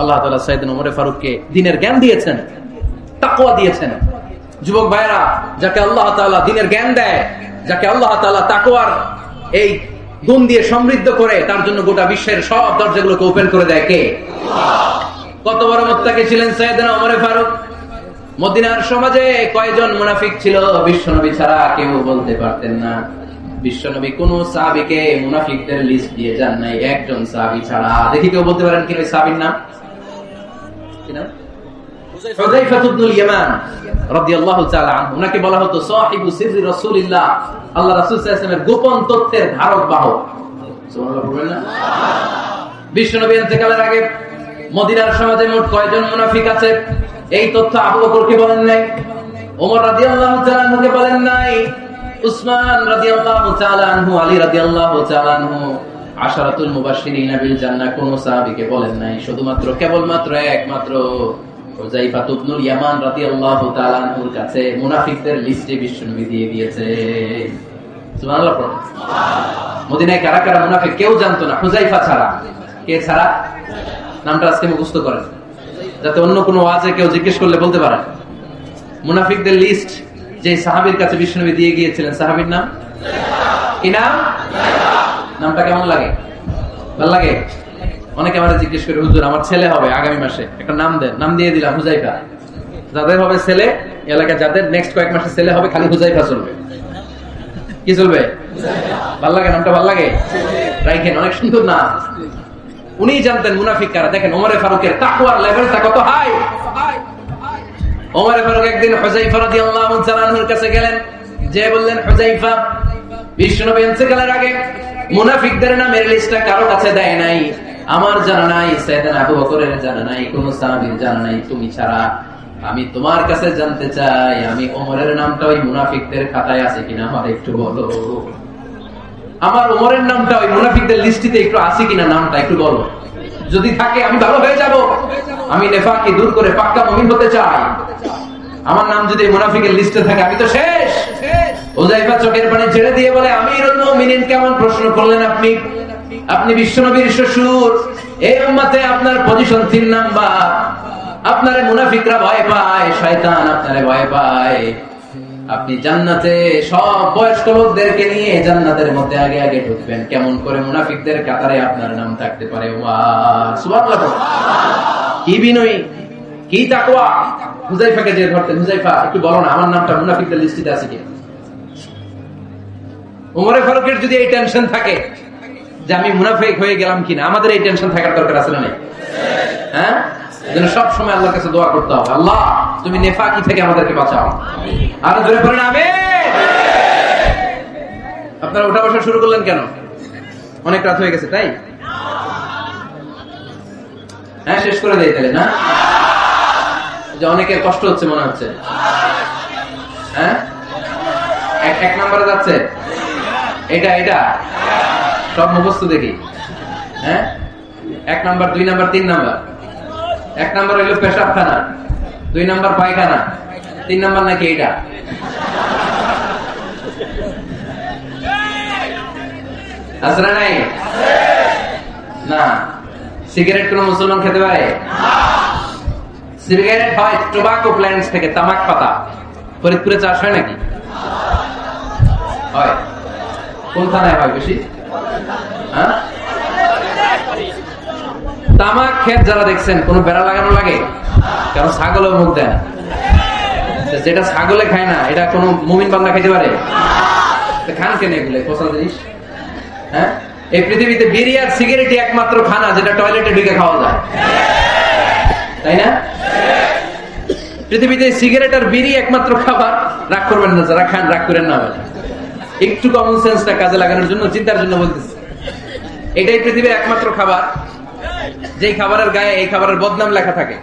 আল্লাহ তাআলা সাইয়েদনা ওমর ফারুককে দ্বীনের জ্ঞান দিয়েছেন, তাকওয়া দিয়েছেন। যুবক ভাইরা, যাকে আল্লাহ তাআলা দ্বীনের জ্ঞান দেয়, যাকে আল্লাহ তাআলা তাকওয়ার এই গুণ দিয়ে সমৃদ্ধ করে, তার জন্য গোটা বিশ্বের সব দরজাগুলোকে ওপেন করে দেয় কে? কত বড় মুত্তাকি ছিলেন সাইয়েদনা ওমর ফারুক। মদিনার সমাজে কয়জন মুনাফিক ছিল বিশ্বনবী ছাড়া কেউ বলতে পারতেন না। বিশ্বনবী কোন সাহাবীকে মুনাফিকদের লিস্ট দিয়ে যান নাই, একজন সাহাবী ছাড়া। দেখি কেউ বলতে পারেন কি ওই সাহাবীর নাম? কি নাম? হুযায়ফা ইবনুল ইয়ামান রাদিয়াল্লাহু তাআলা আনহু। উনাকে বলা হতো সাহিবু সিররি রাসূলিল্লাহ, আল্লাহ রাসূল সাল্লাল্লাহু আলাইহি ওয়াসাল্লামের গোপন তথ্যের ধারক বাহক। সুবহানাল্লাহ বলবেন না? বিশ্বনবী ইন্তেকালের আগে মদিনার সমাজে মোট কয়জন মুনাফিক আছে এই তথ্য আবু বকরকে বলেন নাই, ওমর রাদিয়াল্লাহু তাআলা আনহুকে বলেন নাই, উসমান রাদিয়াল্লাহু তাআলা আনহু, আলী রাদিয়াল্লাহু তাআলা আনহু, আশারাতুল মুবাশশিরিন বিল জান্নাহ কোন সাহাবীকে বলেন নাই। শুধুমাত্র কেবলমাত্র একমাত্র হুযায়ফা ইবনুল ইয়ামান রাদিয়াল্লাহু তাআলা আনহুর কাছে মুনাফিকদের লিস্টে বিশ্বনবী দিয়ে দিয়েছে। সুবহানাল্লাহ। মদিনায় কারা কারা মুনাফিক কেউ জানতো না হুযায়ফা ছাড়া। কে ছাড়া? নামটা আজকে মুখস্থ করেন, যাতে অন্য কোনো ওয়াজে কেউ জিজ্ঞেস করলে বলতে পারেন। মুনাফিকদের লিস্ট যে সাহাবীর কাছে বিশ্বনবী দিয়ে গিয়েছিলেন, সাহাবীর নাম কি? নাম? নামটা কেমন লাগে? ভালো লাগে? অনেকে আমাদের জিজ্ঞেস করে, হুজুর আমার ছেলে হবে আগামী মাসে, একটা নাম দেন। নাম দিয়ে দিলাম হুযায়ফা। যাদের হবে ছেলে, এলাকায় যাদের নেক্সট কয়েক মাসে ছেলে হবে, খালি হুযায়ফা চলবে। কি চলবে? ভাল লাগে? নামটা ভাল লাগে? রাইখেন, অনেক সুন্দর নাম। উনি জানতেন মুনাফিক কারা। দেখেন ওমর ফারুকের তাকওয়ার লেভেলটা কত হাই। ওমর ফারুক একদিন হুযায়ফা রাদিয়াল্লাহু তাআলা আনহুর কাছে গেলেন, যে বললেন, হুযায়ফা, বিশ্বনবী ইন্তেকালের আগে মুনাফিকদের নামের লিস্টটা কারো কাছে দেয় নাই, আমার জানা নাই, সাইয়েদনা আবু বকরের জানা নাই, কোন সাহাবীর জানা নাই, তুমি ছাড়া। আমি তোমার কাছে জানতে চাই, আমি ওমরের নামটা ওই মুনাফিকদের খাতায় আছে কিনা আমার একটু বলো। আমার ওমরের নামটা ওই মুনাফিকদের লিস্টিতে একটু আছে কিনা, নামটা একটু বলো। যদি থাকে আমি ভালো হয়ে যাব। আমি নেফাকি দূর করে পাক্কা মুমিন হতে চাই। আমার নাম যদি মুনাফিকের লিস্টে থাকে আমি তো শেষ। হুযায়ফা চোখের পানি ছেড়ে দিয়ে বলে, আমিরুল মুমিনিন, কেমন প্রশ্ন করলেন আপনি? আপনি বিশ্বনবীর শ্বশুর, এই উম্মতে আপনার পজিশন 3 নাম্বার। আপনারে মুনাফিকরা ভয় পায়, শয়তান আপনারে ভয় পায়। আপনি জান্নাতে সব বয়স্ক লোকদেরকে নিয়ে জান্নাতের মধ্যে আগে আগে ঢুকবেন, কেমন করে মুনাফিকদের কাতারে আপনার নাম থাকতে পারে? সুবহানাল্লাহ। কি বিনয়ী, কি তাকওয়া। হুযায়ফাকে যে ধরতেন, হুযায়ফা একটু বলো না আমার নামটা মুনাফিকদের লিস্টে আছে কি? ওমর ফারুকের যদি এই টেনশন থাকে যে আমি মুনাফিক হয়ে গেলাম কিনা, আমাদের এই টেনশন থাকার দরকার আছে না? হ্যাঁ, যেন সব সময় আল্লাহর কাছে দোয়া করতে হবে, আল্লাহ তুমি নেফাকি থেকে আমাদেরকে বাঁচাও। আর জোরে পড়েন আমিন। আপনারা উঠা বসা শুরু করলেন কেন? অনেক রাত হয়ে গেছে তাই? হ্যাঁ, শেষ করে দেই তাহলে না? যে অনেকের কষ্ট হচ্ছে মনে হচ্ছে। হ্যাঁ, এক নম্বরে যাচ্ছে এটা সব মুখস্থ দেখি। হ্যাঁ, 1 নাম্বার, 2 নাম্বার, 3 নাম্বার। 1 নাম্বার হইল পেশাবখানা, 2 নাম্বার পায়খানা, 3 নাম্বার নাকি এটা? আছে না নাই? না। সিগারেট কোন মুসলমান খেতে পারে? সিগারেট হয় টোবাকো প্ল্যান্টস থেকে, তামাক পাতা। ফরিদপুরে চাষ হয় নাকি? হয়। কোন থানায় হয় বেশি? হ্যাঁ, তামাক ক্ষেত যারা দেখছেন কোন বেড়া লাগানো লাগে? কারণ ছাগলও মুখ দেয় না। যেটা ছাগলে খায় না এটা কোন মুমিন বান্দা খাইতে পারে? খান কেন এগুলো পচা জিনিস? হ্যাঁ, এই পৃথিবীতে বিড়ি আর সিগারেটই একমাত্র খানা যেটা টয়লেটে ঢুকে খাওয়া যায়, তাই না? পৃথিবীতে সিগারেট আর বিড়ি একমাত্র খাবার। রাগ করবেন না যারা খান, রাগ করেন না। একটু কমন সেন্সটা কাজে লাগানোর জন্য, চিন্তার জন্য বলতেছি। এটাই পৃথিবীর একমাত্র খাবার যেই খাবারের গায়ে এই খাবারের বদনাম লেখা থাকে।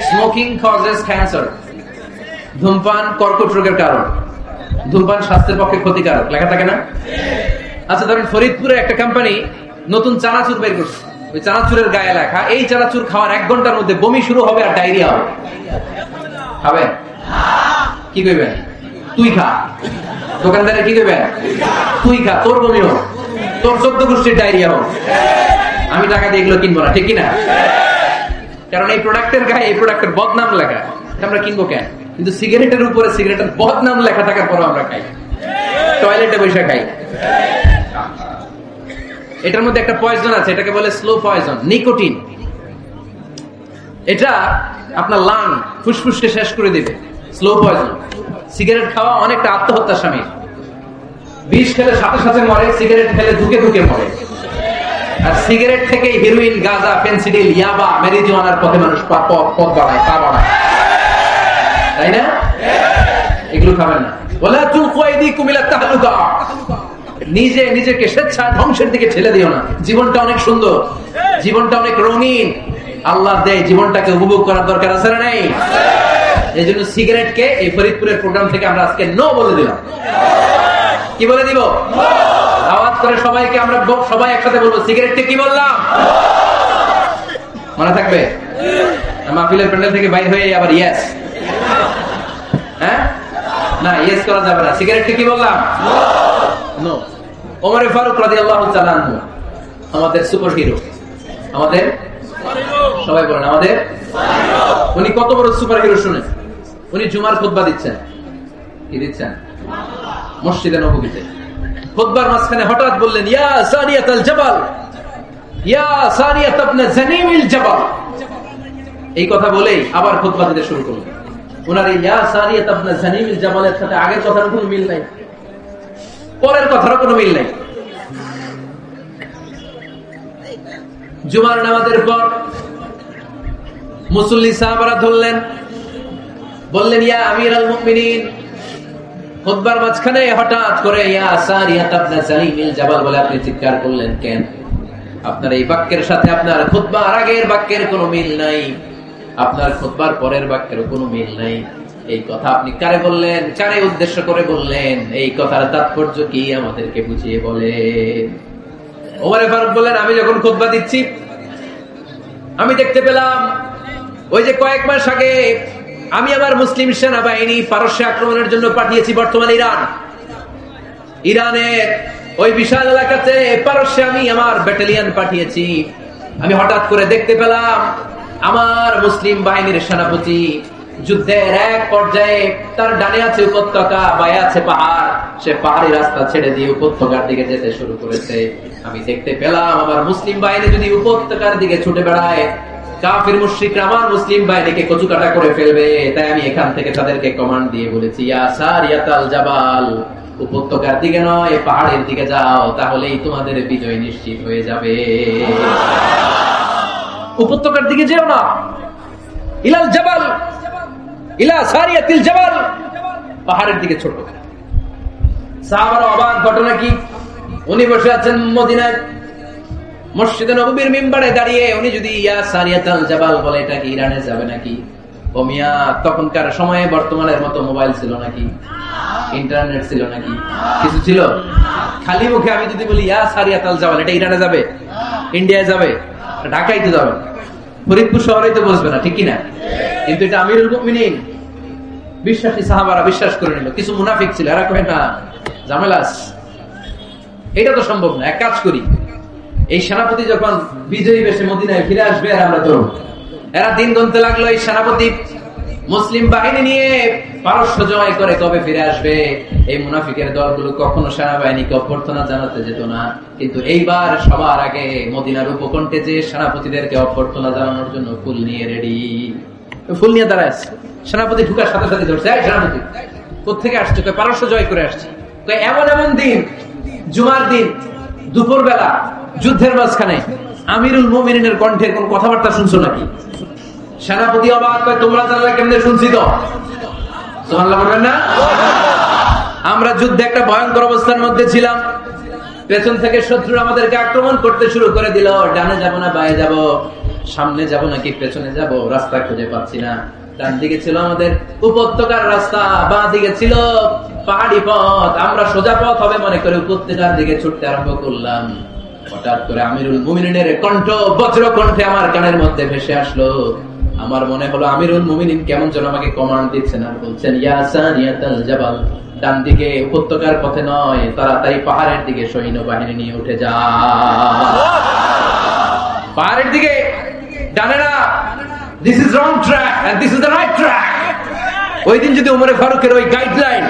স্মোকিং কজেস ক্যান্সার, ধূমপান কর্কট রোগের কারণ, ধূমপান স্বাস্থ্যের পক্ষে ক্ষতিকারক লেখা থাকে না? আচ্ছা ধরেন ফরিদপুরে একটা কোম্পানি নতুন চানাচুর বের করছে, ওই চানাচুরের গায়ে লেখা এই চানাচুর খাওয়ার 1 ঘন্টার মধ্যে বমি শুরু হবে আর ডায়রিয়া হবে। খাবেন? কি কইবেন? তুই খা। দোকানদারে কি কইবেন? তুই খা, তোর বমি হোক, তোর 14 গোষ্ঠীর ডায়রিয়া হোক, আমি টাকা দিয়ে এগুলো কিনবো না, ঠিক কিনা? কারণ এই প্রোডাক্টের গায়ে এই প্রোডাক্টের বদনাম লেখা, আমরা কিনবো কেন? কিন্তু সিগারেটের উপরে সিগারেটের বদনাম লেখা থাকার পরও আমরা খাই, টয়লেটে বসে খাই। এটার মধ্যে একটা পয়জন আছে, এটাকে বলে স্লো পয়জন, নিকোটিন। এটা আপনার লাং, ফুসফুসকে শেষ করে দিবে, স্লো পয়জন। সিগারেট খাওয়া অনেকটা আত্মহত্যার শামিল। বিষ খেলে সাথে সাথে মরে, সিগারেট খেলে ধুকে ধুকে মরে। আর সিগারেট থেকে হেরোইন, গাঁজা, ফেন্সিডিল, ইয়াবা, মেরিজুয়ানার পথে মানুষ পথ বাড়ায়, পা বাড়ায়, তাই না? এগুলো খাবেন না। ওয়ালা তুলকু আইদিকুম ইলা তাহলুকা, নিজে নিজেকে স্বেচ্ছায় ধ্বংসের দিকে ঠেলে দিও না। জীবনটা অনেক সুন্দর, জীবনটা অনেক রঙিন, আল্লাহ দেয়, জীবনটাকে উপভোগ করার দরকার আছে না নাই? এই জন্য সিগারেটকে এই ফরিদপুরের প্রোগ্রাম থেকে আমরা আজকে নো বলে দিলাম। কি বলে দিব? আওয়াজ করে সবাইকে আমরা সবাই একসাথে বলবো, সিগারেটকে কি বললাম? মনে থাকবে? মাহফিলের প্যান্ডেল থেকে বাইরে হয়ে আবার ইয়েস, হ্যাঁ না, ইয়েস করা যাবে না। সিগারেটকে কি বললাম? নো। ওমর ফারুক রাদিয়াল্লাহু তাআলা আনহু আমাদের সুপার হিরো, আমাদের সবাই বলেন আমাদের। উনি কত বড় সুপার হিরো শুনেন। উনি জুমার খুতবা দিচ্ছেন। কি দিচ্ছেন? মসজিদে নববীতে। খুতবার মাঝখানে হঠাৎ বললেন, ইয়া সারিয়াতাল জাবাল, ইয়া সারিয়াত ইবনে জানিমিল জাবাল। এই কথা বলেই আবার খুতবা দিতে শুরু করলেন। ওনার ইয়া সারিয়াত ইবনে জানিমিল জাবালের সাথে আগের কথার কোনো মিল নাই, পরের কথারও কোনো মিল নাই। জুমার নামাজের পর মুসল্লি সাহাবারা ধরলেন, বললেন, ইয়া আমিরাল মুমিনিন। খুতবার মাঝখানে হঠাৎ করে ইয়া সারিয়াত ইবনে জানিমিল জাবাল বলে আপনি চিৎকার করলেন কেন? আপনার এই বাক্যের সাথে আপনার খুতবার আগের বাক্যের কোনো মিল নাই, আপনার খুতবার পরের বাক্যের কোনো মিল নাই। এই কথা আপনি কারে বললেন? কারে উদ্দেশ্য করে বললেন? এই কথার তাৎপর্য কি আমাদেরকে বুঝিয়ে বলেন। ওমর ফারুক বললেন, আমি যখন খুতবা দিচ্ছি আমি দেখতে পেলাম ওই যে কয়েক মাস আগে আমি আমার মুসলিম সেনাবাহিনী পারস্যে আক্রমণের জন্য পাঠিয়েছি বর্তমান ইরানের ওই বিশাল এলাকাতে পারস্যে আমি আমার ব্যাটালিয়ন পাঠিয়েছি। আমি হঠাৎ করে দেখতে পেলাম আমার মুসলিম বাহিনীর সেনাপতি যুদ্ধের এক পর্যায়ে তার ডানে আছে উপত্যকা, বায়ে আছে পাহাড়, সে পাহাড়ি রাস্তা ছেড়ে দিয়ে উপত্যকার দিকে যেতে শুরু করেছে। আমি দেখতে পেলাম আমার মুসলিম বাহিনী যদি উপত্যকার দিকে ছুটে বেড়ায়, কাফির মুশরিকরা আমার মুসলিম বাহিনীকে কচুকাটা করে ফেলবে। তাই আমি এখান থেকে তাদেরকে কমান্ড দিয়ে বলেছি, ইয়া সারিয়াতাল জাবাল, উপত্যকার দিকে নয় পাহাড়ের দিকে যাও, তাহলেই তোমাদের বিজয় নিশ্চিত হয়ে যাবে। উপত্যকার দিকে যেও না, ইলাল জাবাল, ইলা সারিয়াতিল জাবাল, পাহাড়ের দিকে ছোট। সাহাবারা অবাক, ঘটনা কি? উনি বসে আছেন মদিনায় মসজিদে নববীর মিম্বারে দাঁড়িয়ে, উনি যদি ইয়া সারিয়াতাল জাবাল বলে এটা কি ইরানে যাবে নাকি? ও মিয়া, তখনকার সময়ে বর্তমানের মতো মোবাইল ছিল নাকি? ইন্টারনেট ছিল নাকি? কিছু ছিল? খালি মুখে আমি যদি বলি ইয়া সারিয়াতাল জাবাল, এটা ইরানে যাবে, ইন্ডিয়ায় যাবে, ঢাকায় তো যাবে, ফরিদপুর শহরেই তো বসবে না, ঠিক কিনা? কিন্তু এটা আমিরুল মুমিনিন বিশ্বাসী সাহাবারা বিশ্বাস করে নিল। কিছু মুনাফিক ছিল, এরা কয় না ঝামেলাস, এটা তো সম্ভব না। এক কাজ করি, এই সেনাপতি যখন বিজয়ী বেশে মদিনায় ফিরে আসবে আর আমরা তো এরা দিন গুনতে লাগলো, এই সেনাপতি মুসলিম বাহিনী নিয়ে পারস্য জয় করে কবে ফিরে আসবে। এই মুনাফিকের দলগুলো কখনো সেনাবাহিনীকে অভ্যর্থনা জানাতে যেত না, কিন্তু এইবার সবার আগে মদিনার উপকণ্ঠে যে সেনাপতিদেরকে অভ্যর্থনা জানানোর জন্য ফুল নিয়ে রেডি, ফুল নিয়ে দাঁড়ায় আছে। সেনাপতি ঢুকার সাথে সাথে ধরছে, এই সেনাপতি কোথেকে আসছে? পারস্য জয় করে আসছে। এমন এমন দিন, জুমার দিন দুপুর বেলা যুদ্ধের মাঝখানে আমিরুল মুমিনিনের কণ্ঠের কোন কথাবার্তা শুনছো নাকি? সেনাপতি অবাক, তোমরা জানলে কেমনে? শুনছি তো। সুবহানাল্লাহ বলবেন না? আমরা যুদ্ধে একটা ভয়ঙ্কর অবস্থার মধ্যে ছিলাম, পেছন থেকে শত্রু আমাদেরকে আক্রমণ করতে শুরু করে দিল। ডানে যাব না বায়ে যাব, সামনে যাব নাকি পেছনে যাব, রাস্তা খুঁজে পাচ্ছি না। ডান দিকে ছিল আমাদের উপত্যকার রাস্তা, বাঁ দিকে ছিল পাহাড়ি পথ। আমরা সোজা পথ হবে মনে করে উপত্যকার দিকে ছুটতে আরম্ভ করলাম। হঠাৎ করে আমিরুল মুমিনিনের কণ্ঠ বজ্র কণ্ঠে আমার কানের মধ্যে ভেসে আসলো। আমার মনে হলো আমিরুল মুমিনিন কেমন যেন আমাকে কমান্ড দিচ্ছেন আর বলছেন, ইয়া সানিয়াতাল জাবাল, ডান দিকে উপত্যকার পথে নয়, তাড়াতাড়ি পাহাড়ের দিকে সৈন্যবাহিনী নিয়ে উঠে যা। পাহাড়ের দিকে, ডানে না। This is wrong track and this is the right track. ওই দিন যদি ওমরে ফারুকের ওই গাইডলাইন,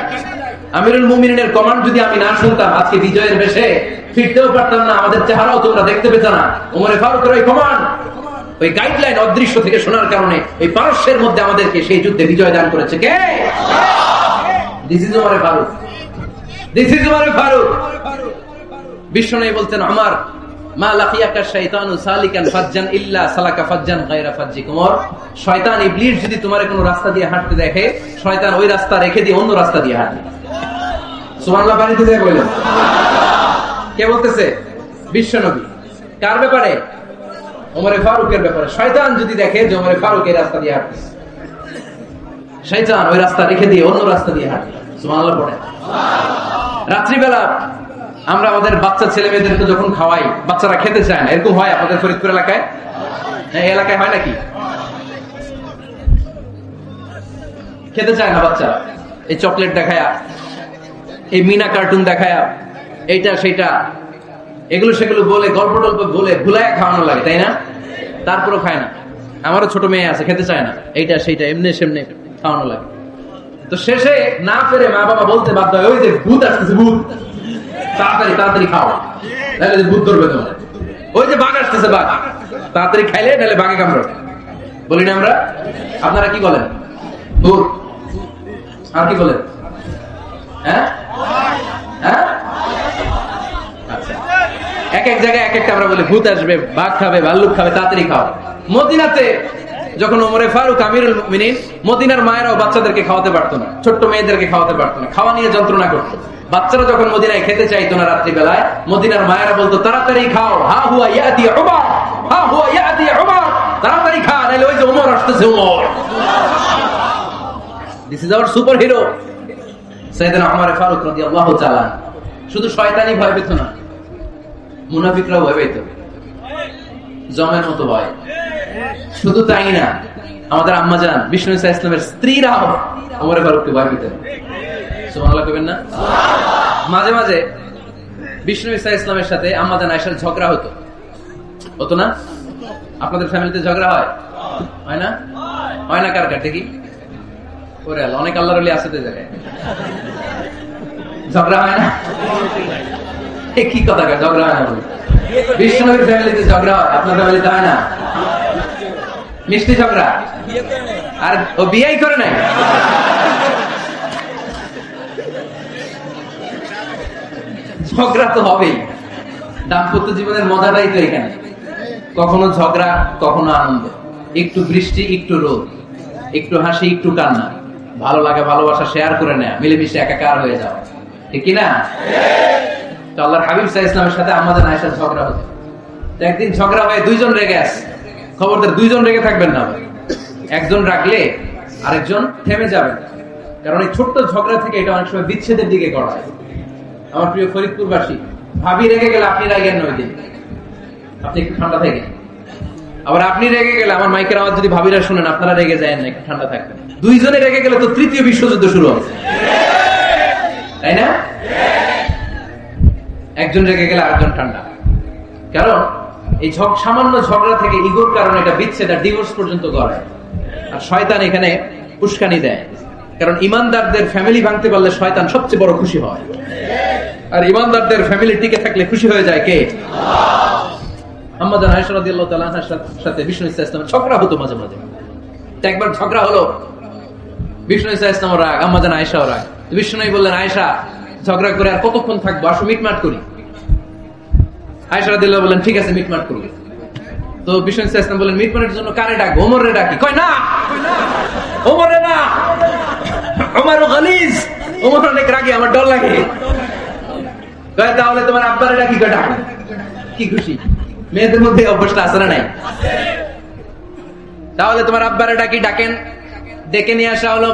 আমিরুল মুমিনিনের কমান্ড যদি আমি না শুনতাম, আজকে বিজয়ের বেশে ফিরতেও পারতাম না, আমাদের চেহারাও তোমরা দেখতে পেত না। ওমরে ফারুকের ওই কমান্ড, ওই গাইডলাইন অদৃশ্য থেকে শোনার কারণে ওই পারস্যের মধ্যে আমাদেরকে সেই যুদ্ধে বিজয় দান করেছে কে? দিস ইজ ওমরে ফারুক, দিস ইজ ওমরে ফারুক। বিশ্বনবী বলতেন, আমার মা লাকিয়াকা শাইতানু সালিকান ফাজ্জান ইল্লা সালাকা ফাজ্জান গায়রা ফাজ্জিকুম। শয়তান ইবলিস যদি তোমার কোনো রাস্তা দিয়ে হাঁটতে দেখে, শয়তান ওই রাস্তা রেখে দিয়ে অন্য রাস্তা দিয়ে হাঁটে। সুবহানাল্লাহ বাড়িতে দিয়ে বললেন। কে বলতেছে? বিশ্বনবী। কার ব্যাপারে? ওমরে ফারুকের ব্যাপারে। শয়তান যদি দেখে যে ওমরে ফারুক এই রাস্তা দিয়ে হাঁটছে, শয়তান ওই রাস্তা রেখে দিয়ে অন্য রাস্তা দিয়ে হাঁটে। সুবহানাল্লাহ পড়ে। রাত্রিবেলা আমরা আমাদের বাচ্চা ছেলে মেয়েদেরকে যখন খাওয়াই, বাচ্চারা খেতে চায় না, এরকম হয় আপনাদের ফরিদপুর এলাকায়? এই এলাকায় হয় নাকি? খেতে চায় না বাচ্চারা, এই চকলেট দেখায়া, এই মিনা কার্টুন দেখায়া, এইটা সেইটা এগুলো সেগুলো বলে, গল্প টল্প বলে ভুলাইয়া খাওয়ানো লাগে, তাই না? তারপরও খায় না। আমারও ছোট মেয়ে আছে, খেতে চায় না, এইটা সেইটা এমনি সেমনি খাওয়ানো লাগে। তো শেষে না পেরে মা বাবা বলতে বাধ্য হয়, ওই যে ভূত আসতেছে, ভূত, তাড়াতাড়ি তাড়াতাড়ি খাও, নাহলে ভূত ধরবে তোমার। ওই যে বাঘ আসতেছে, বাঘ, তাড়াতাড়ি খাইলে নাহলে বাঘে কামড়াবে। বলি না আমরা? আপনারা কি বলেন? ভূত। আর কি বলেন? হ্যাঁ হ্যাঁ, আচ্ছা, এক এক জায়গায় এক একটা আমরা বলি, ভূত আসবে, বাঘ খাবে, ভাল্লুক খাবে, তাড়াতাড়ি খাও। মদিনাতে যখন ওমরে ফারুক আমিরুল মুমিনিন, মদিনার মায়েরাও বাচ্চাদেরকে খাওয়াতে পারতো না, ছোট্ট মেয়েদেরকে খাওয়াতে পারতো না, খাওয়া নিয়ে যন্ত্রণা করতো। বাচ্চারা যখন মদিনায় খেতে চাইতো না রাত্রিবেলায়, মদিনার মায়েরা বলতো, তাড়াতাড়ি খাও, হা হুয়া ইয়াতি উমর, হা হুয়া ইয়াতি উমর, তাড়াতাড়ি খা, নাইলে ওই যে ওমর আসতেছে, Omar. This is our super hero সাইয়েদনা ওমর ফারুক রাদিয়াল্লাহু তাআলা। শুধু শয়তানি ভয় পেত না, মুনাফিকরাও ভয় পেত, জমের মতো ভয়। শুধু তাই না, আমাদের আম্মাজান বিষ্ণু ইসা ইসলামের স্ত্রীরাও ওমর ফারুককে ভয় পেতেন। সুবহানাল্লাহ কইবেন না? মাঝে মাঝে বিষ্ণু ইসা ইসলামের সাথে আম্মাজান আয়েশার ঝগড়া হতো, হতো না? আপনাদের ফ্যামিলিতে ঝগড়া হয়? হয় না? হয় না? কার কার দেখি? ওরে আল্লাহ, অনেক আল্লাহর ওলি আছে তো জায়গায়, ঝগড়া হয় না? কি কথা, ঝগড়া হয় না? বিষ্ণু নবীর ফ্যামিলিতে ঝগড়া হয়, আপনার ফ্যামিলিতে হয় না? মিষ্টি ঝগড়া। আর ও বিয়েই করে নাই। ঝগড়া তো হবেই, দাম্পত্য জীবনের মজাটাই তো এখানে। কখনো ঝগড়া, কখনো আনন্দ, একটু বৃষ্টি, একটু রোদ, একটু হাসি, একটু কান্না, ভালো লাগা, ভালোবাসা শেয়ার করে নেয়া, মিলেমিশে একাকার হয়ে যাওয়া, ঠিক কিনা? তো আল্লাহর হাবিব সাল্লাল্লাহু আলাইহি ওয়াসাল্লামের সাথে আমাদের আয়েশার ঝগড়া হতো। একদিন ঝগড়া হয়ে দুইজন রেগে আছে, খবরদার দুইজন রেগে থাকবেন না, একজন রাখলে আরেকজন থেমে যাবেন, কারণ এই ছোট্ট ঝগড়া থেকে এটা অনেক সময় বিচ্ছেদের দিকে গড়ায়। আমার প্রিয় ফরিদপুরবাসী, ভাবি রেগে গেলে আপনি রাগেন না, ওই দিন আপনি একটু ঠান্ডা থাকেন। আবার আপনি রেগে গেলে, আমার মাইকের আওয়াজ যদি ভাবিরা শুনেন, আপনারা রেগে যায় না, একটু ঠান্ডা থাকবেন। দুইজনে রেগে গেলে তো তৃতীয় বিশ্বযুদ্ধ শুরু হবে, তাই না? একজন রেগে গেলে আরেকজন ঠান্ডা। কারণ এই সামান্য ঝগড়া থেকে ইগোর কারণে এটা বিচ্ছেদ আর ডিভোর্স পর্যন্ত করে। আর শয়তান এখানে উস্কানি দেয়, কারণ ইমানদারদের ফ্যামিলি ভাঙতে পারলে শয়তান সবচেয়ে বড় খুশি হয়, আর ইমানদারদের ফ্যামিলি টিকে থাকলে খুশি হয়ে যায় কে? আম্মা জান আয়েশা রাদিয়াল্লাহু তাআলা আনহার সাথে বিষ্ণু ইসা ইসলামের ঝগড়া হতো মাঝে মাঝে। একবার ঝগড়া হলো, বিষ্ণু ইসা ইসলাম রাগ, আম্মা জান আয়েশাও রাগ। বিষ্ণু বললেন, আয়েশা ঝগড়া করে আর কতক্ষণ থাকবো, আসো মিটমাট করি। আয়েশা রাদিয়াল্লাহু বললেন, ঠিক আছে মিটমাট করি। তো বিষ্ণু ইসা ইসলাম বললেন, মিটমাটের জন্য কারে ডাকবো? ওমরে ডাকি। কয় না, ওমরে না, ওমর গালিজ, ওমর অনেক রাগে, আমার ডর লাগে। কয় তাহলে তোমার আব্বারে ডাকি। কয় ডাকো। কি খুশি, মেয়েদের মধ্যে অভ্যাসটা আছে না নাই? তাহলে তোমার আব্বারে ডাকি। ডাকেন, ডেকে নিয়ে আসা হলো।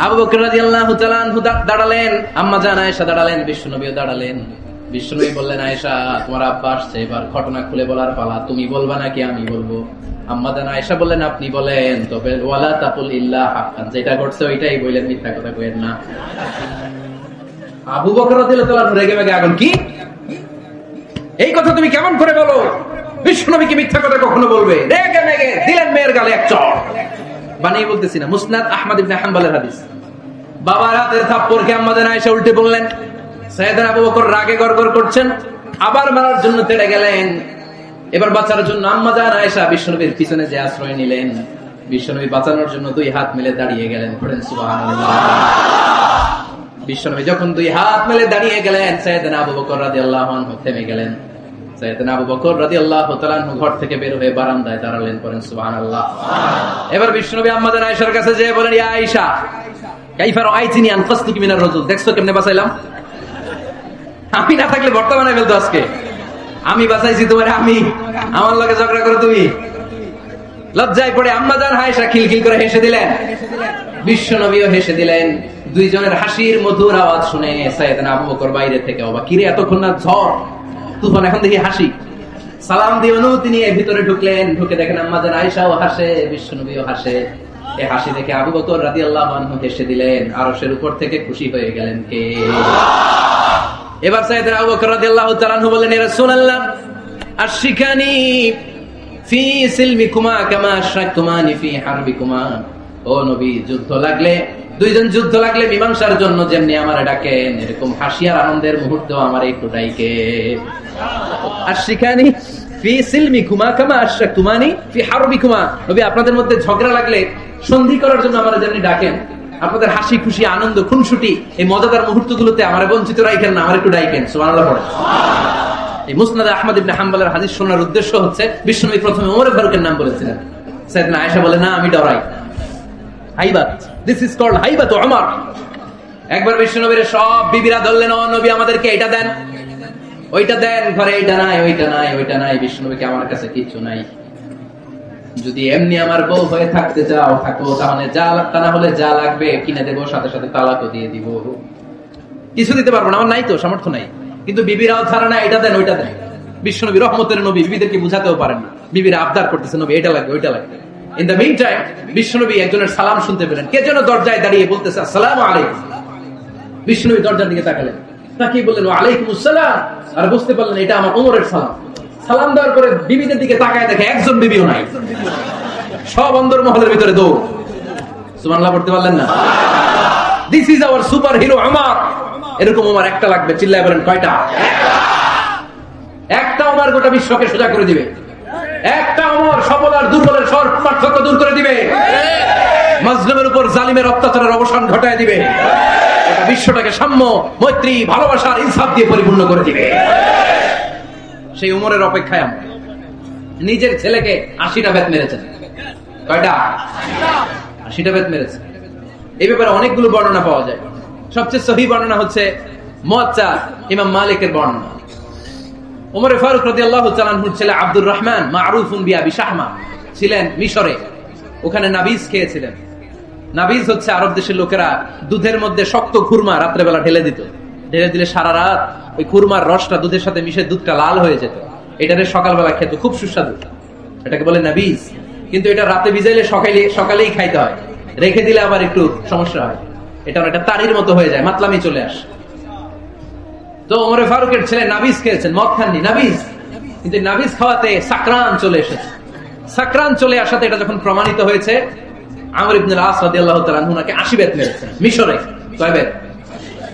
আবু বকর রাদিয়াল্লাহু তাআলা আনহু দাঁড়ালেন, আম্মা জান আয়েশা দাঁড়ালেন, বিশ্বনবীও দাঁড়ালেন। বিশ্বনবী বললেন, আয়েশা তোমার আব্বা আসছে, এবার ঘটনা খুলে বলার পালা, তুমি বলবা নাকি আমি বলবো? আম্মা জান আয়েশা বললেন, আপনি বলেন, তবে ওয়ালা তাকুল ইল্লা হাক্কান, যেটা ঘটছে ওইটাই বললেন, মিথ্যা কথা কইেন না। আবু বকর রাদিয়াল্লাহু তাআলা রেগে মেগে আগুন, কি এই কথা তুমি কেমন করে বলো? বিশ্বনবী কি মিথ্যা কথা কখনো বলবে? রেগে মেগে দিলেন মেয়ের গালে এক চড়। বানিয়ে বলতেছি না, মুসনাদ আহমদ ইবনে হাম্বলের হাদিস। বাবার হাতের থাপ্পড়কে আম্মা জান আয়েশা উল্টে বললেন। সাইয়েদনা আবু বকর রাগে গড়গড় করছেন, আবার মারার জন্য তেড়ে গেলেন। এবার বাঁচার জন্য আম্মা জান আয়েশা বিশ্বনবীর পিছনে যে আশ্রয় নিলেন, বিশ্বনবী বাঁচানোর জন্য দুই হাত মেলে দাঁড়িয়ে গেলেন। পড়েন সুবহানাল্লাহ। বিশ্বনবী যখন দুই হাত মেলে দাঁড়িয়ে গেলেন, সাইয়েদনা আবু বকর রাদিয়াল্লাহু আনহু থেমে গেলেন। সাইয়েদনা আবু বকর রাদিয়াল্লাহু তাআলা আনহু ঘর থেকে বের হয়ে বারান্দায় দাঁড়ালেন। পড়েন সুবহানাল্লাহ। এবার বিশ্বনবী আম্মা জান আয়েশার কাছে যেয়ে বলেন, ইয়া আয়েশা কাইফা রাআইতিনি আনকাসতুকি মিনার রাজুল, দেখছো কেমনে বাঁচাইলাম? আমি না থাকলে ভর্তা বানাই ফেলতো আজকে। আমি বাঁচাইছি তোমারে, আমি আমার লগে ঝগড়া করো তুমি। লজ্জায় পড়ে আম্মা জান আয়েশা খিলখিল করে হেসে দিলেন, বিশ্বনবীও হেসে দিলেন। দুইজনের হাসির মধুর আওয়াজ শুনে সাইয়েদনা আবু বকর বাইরে থেকে অবাক, কিরে এতক্ষণ না ঝড় তুফান, এখন দেখি হাসি। সালাম দিয়ে অনুমতি নিয়ে ভিতরে ঢুকলেন। ঢুকে দেখেন আম্মা জান আয়েশাও হাসে, বিশ্বনবীও হাসে। এই হাসি দেখে আবু বকর রাদিয়াল্লাহু আনহু হেসে দিলেন। আরশের উপর থেকে খুশি হয়ে গেলেন কে? এবার সাইয়েদনা আবু বকর রাদিয়াল্লাহু তাআলা আনহু বললেন, ইয়া রাসূলুল্লাহ আশরিকানি ফি সিলমিকুমা কামা আশরাকতুমানি ফি হারবিকুমা। ও নবী, যুদ্ধ লাগলে, দুইজন যুদ্ধ লাগলে মীমাংসার জন্য যেমনি আমারে ডাকেন, এরকম হাসি আর আনন্দের মুহূর্তে আমারে একটু ডাইকে। আশরিকানি ফি সিলমিকুমা কামা আশরাকতুমানি ফি হারবিকুমা। নবী, আপনাদের মধ্যে ঝগড়া লাগলে সন্ধি করার জন্য আমারে যেমনি ডাকেন, আপনাদের হাসি খুশি আনন্দ খুনসুটি এই মজাদার মুহূর্তগুলোতে আমারে বঞ্চিত রাখেন না, আমার একটু ডাইকেন। সুবহানাল্লাহ পড়েন। এই মুসনাদ আহমদ ইবনে হাম্বলের হাদিস শোনার উদ্দেশ্য হচ্ছে, বিশ্বনবী প্রথমে ওমর ফারুকের নাম বলেছিলেন। সাইয়েদনা আয়েশা বলে, না আমি ডরাই। হাইবাত, দিস ইজ কল্ড হাইবাত ওমর। একবার বিশ্বনবীর সব বিবিরা ধরলেন, ও নবী আমাদেরকে এটা দেন, ওইটা দেন, ঘরে এইটা নাই, ওইটা নাই, ওইটা নাই। বিশ্বনবীকে, আমার কাছে কিছু নাই, যদি এমনি আমার বউ হয়ে থাকতে চাও থাকো, তাহলে যা তা না হলে যা লাগবে কিনে দেবো, সাথে সাথে তালাকও দিয়ে দিব। কিছু দিতে পারবো না, আমার নাই তো, সামর্থ্য নাই। কিন্তু বিবিরাও ধারণা, এটা দেন ওইটা দেন। বিশ্বনবী রহমতের নবী, বিবিদেরকে বুঝাতেও পারেন না। বিবিরা আবদার করতেছে, নবী এটা লাগবে, ওইটা লাগবে। ইন দ্য মিন টাইম বিশ্বনবী একজনের সালাম শুনতে পেলেন। কে যেন দরজায় দাঁড়িয়ে বলতেছে, আসসালামু আলাইকুম। বিশ্বনবী দরজার দিকে তাকালেন, তাকিয়ে বললেন, ওয়া আলাইকুমুস সালাম। আর বুঝতে পারলেন এটা আমার ওমরের সালাম। সালাম দেওয়ার পরে বিবিদের দিকে তাকায় দেখে একজন বিবিও নাই, সব অন্দর মহলের ভিতরে দৌড়। সুবহানাল্লাহ পড়তে পারলেন না? This is our super hero Omar. এরকম ওমর একটা লাগবে, চিল্লায় বলেন কয়টা? একটা ওমর গোটা বিশ্বকে সোজা করে দিবে। একটা ওমর সফল আর দুর্বলের সব পার্থক্য দূর করে দিবে, মাজলুমের উপর জালিমের অত্যাচারের অবসান ঘটায় দিবে, গোটা বিশ্বটাকে সাম্য, মৈত্রী, ভালোবাসার ইনসাফ দিয়ে পরিপূর্ণ করে দিবে। সেই উমরের অপেক্ষায় আমরা নিজের ছেলেকে 80টা বেত মেরেছেন। কয়টা? 80টা বেত মেরেছে। এই ব্যাপারে অনেকগুলো বর্ণনা পাওয়া যায়। সবচেয়ে সহিহ বর্ণনা হচ্ছে মুয়াত্তা ইমাম মালিকের বর্ণনা। ওমর ফারুক রাদিয়াল্লাহু তাআলা আনহুর ছেলে আব্দুর রহমান মারুফুন বিআবি শাহমা ছিলেন মিশরে। ওখানে নাবিজ খেয়েছিলেন। নাবিজ হচ্ছে আরব দেশের লোকেরা দুধের মধ্যে শক্ত খুরমা রাত্রেবেলা ঢেলে দিত। ঢেলে দিলে সারা রাত ওই খুরমার রসটা দুধের সাথে মিশে দুধটা লাল হয়ে যেত। এটারে সকালবেলা খেত, খুব সুস্বাদু। এটাকে বলে নাবিজ। কিন্তু এটা রাতে ভিজাইলে সকালেই খাইতে হয়, রেখে দিলে আবার একটু সমস্যা হয়। এটা একটা তারির মতো হয়ে যায়, মাতলামি চলে আসে। তো ওমরে ফারুকের ছেলে নাবিজ খেয়েছেন, মদ খাননি, নাবিজ, কিন্তু নাবিজ খাওয়াতে সাকরান চলে এসেছে। সাকরান চলে আসাতে এটা যখন প্রমাণিত হয়েছে, আমর ইবনে আস রাদিয়াল্লাহু তাআলা আনহু নাকি 80 বেত মেরেছেন মিশরে। কয় বেত?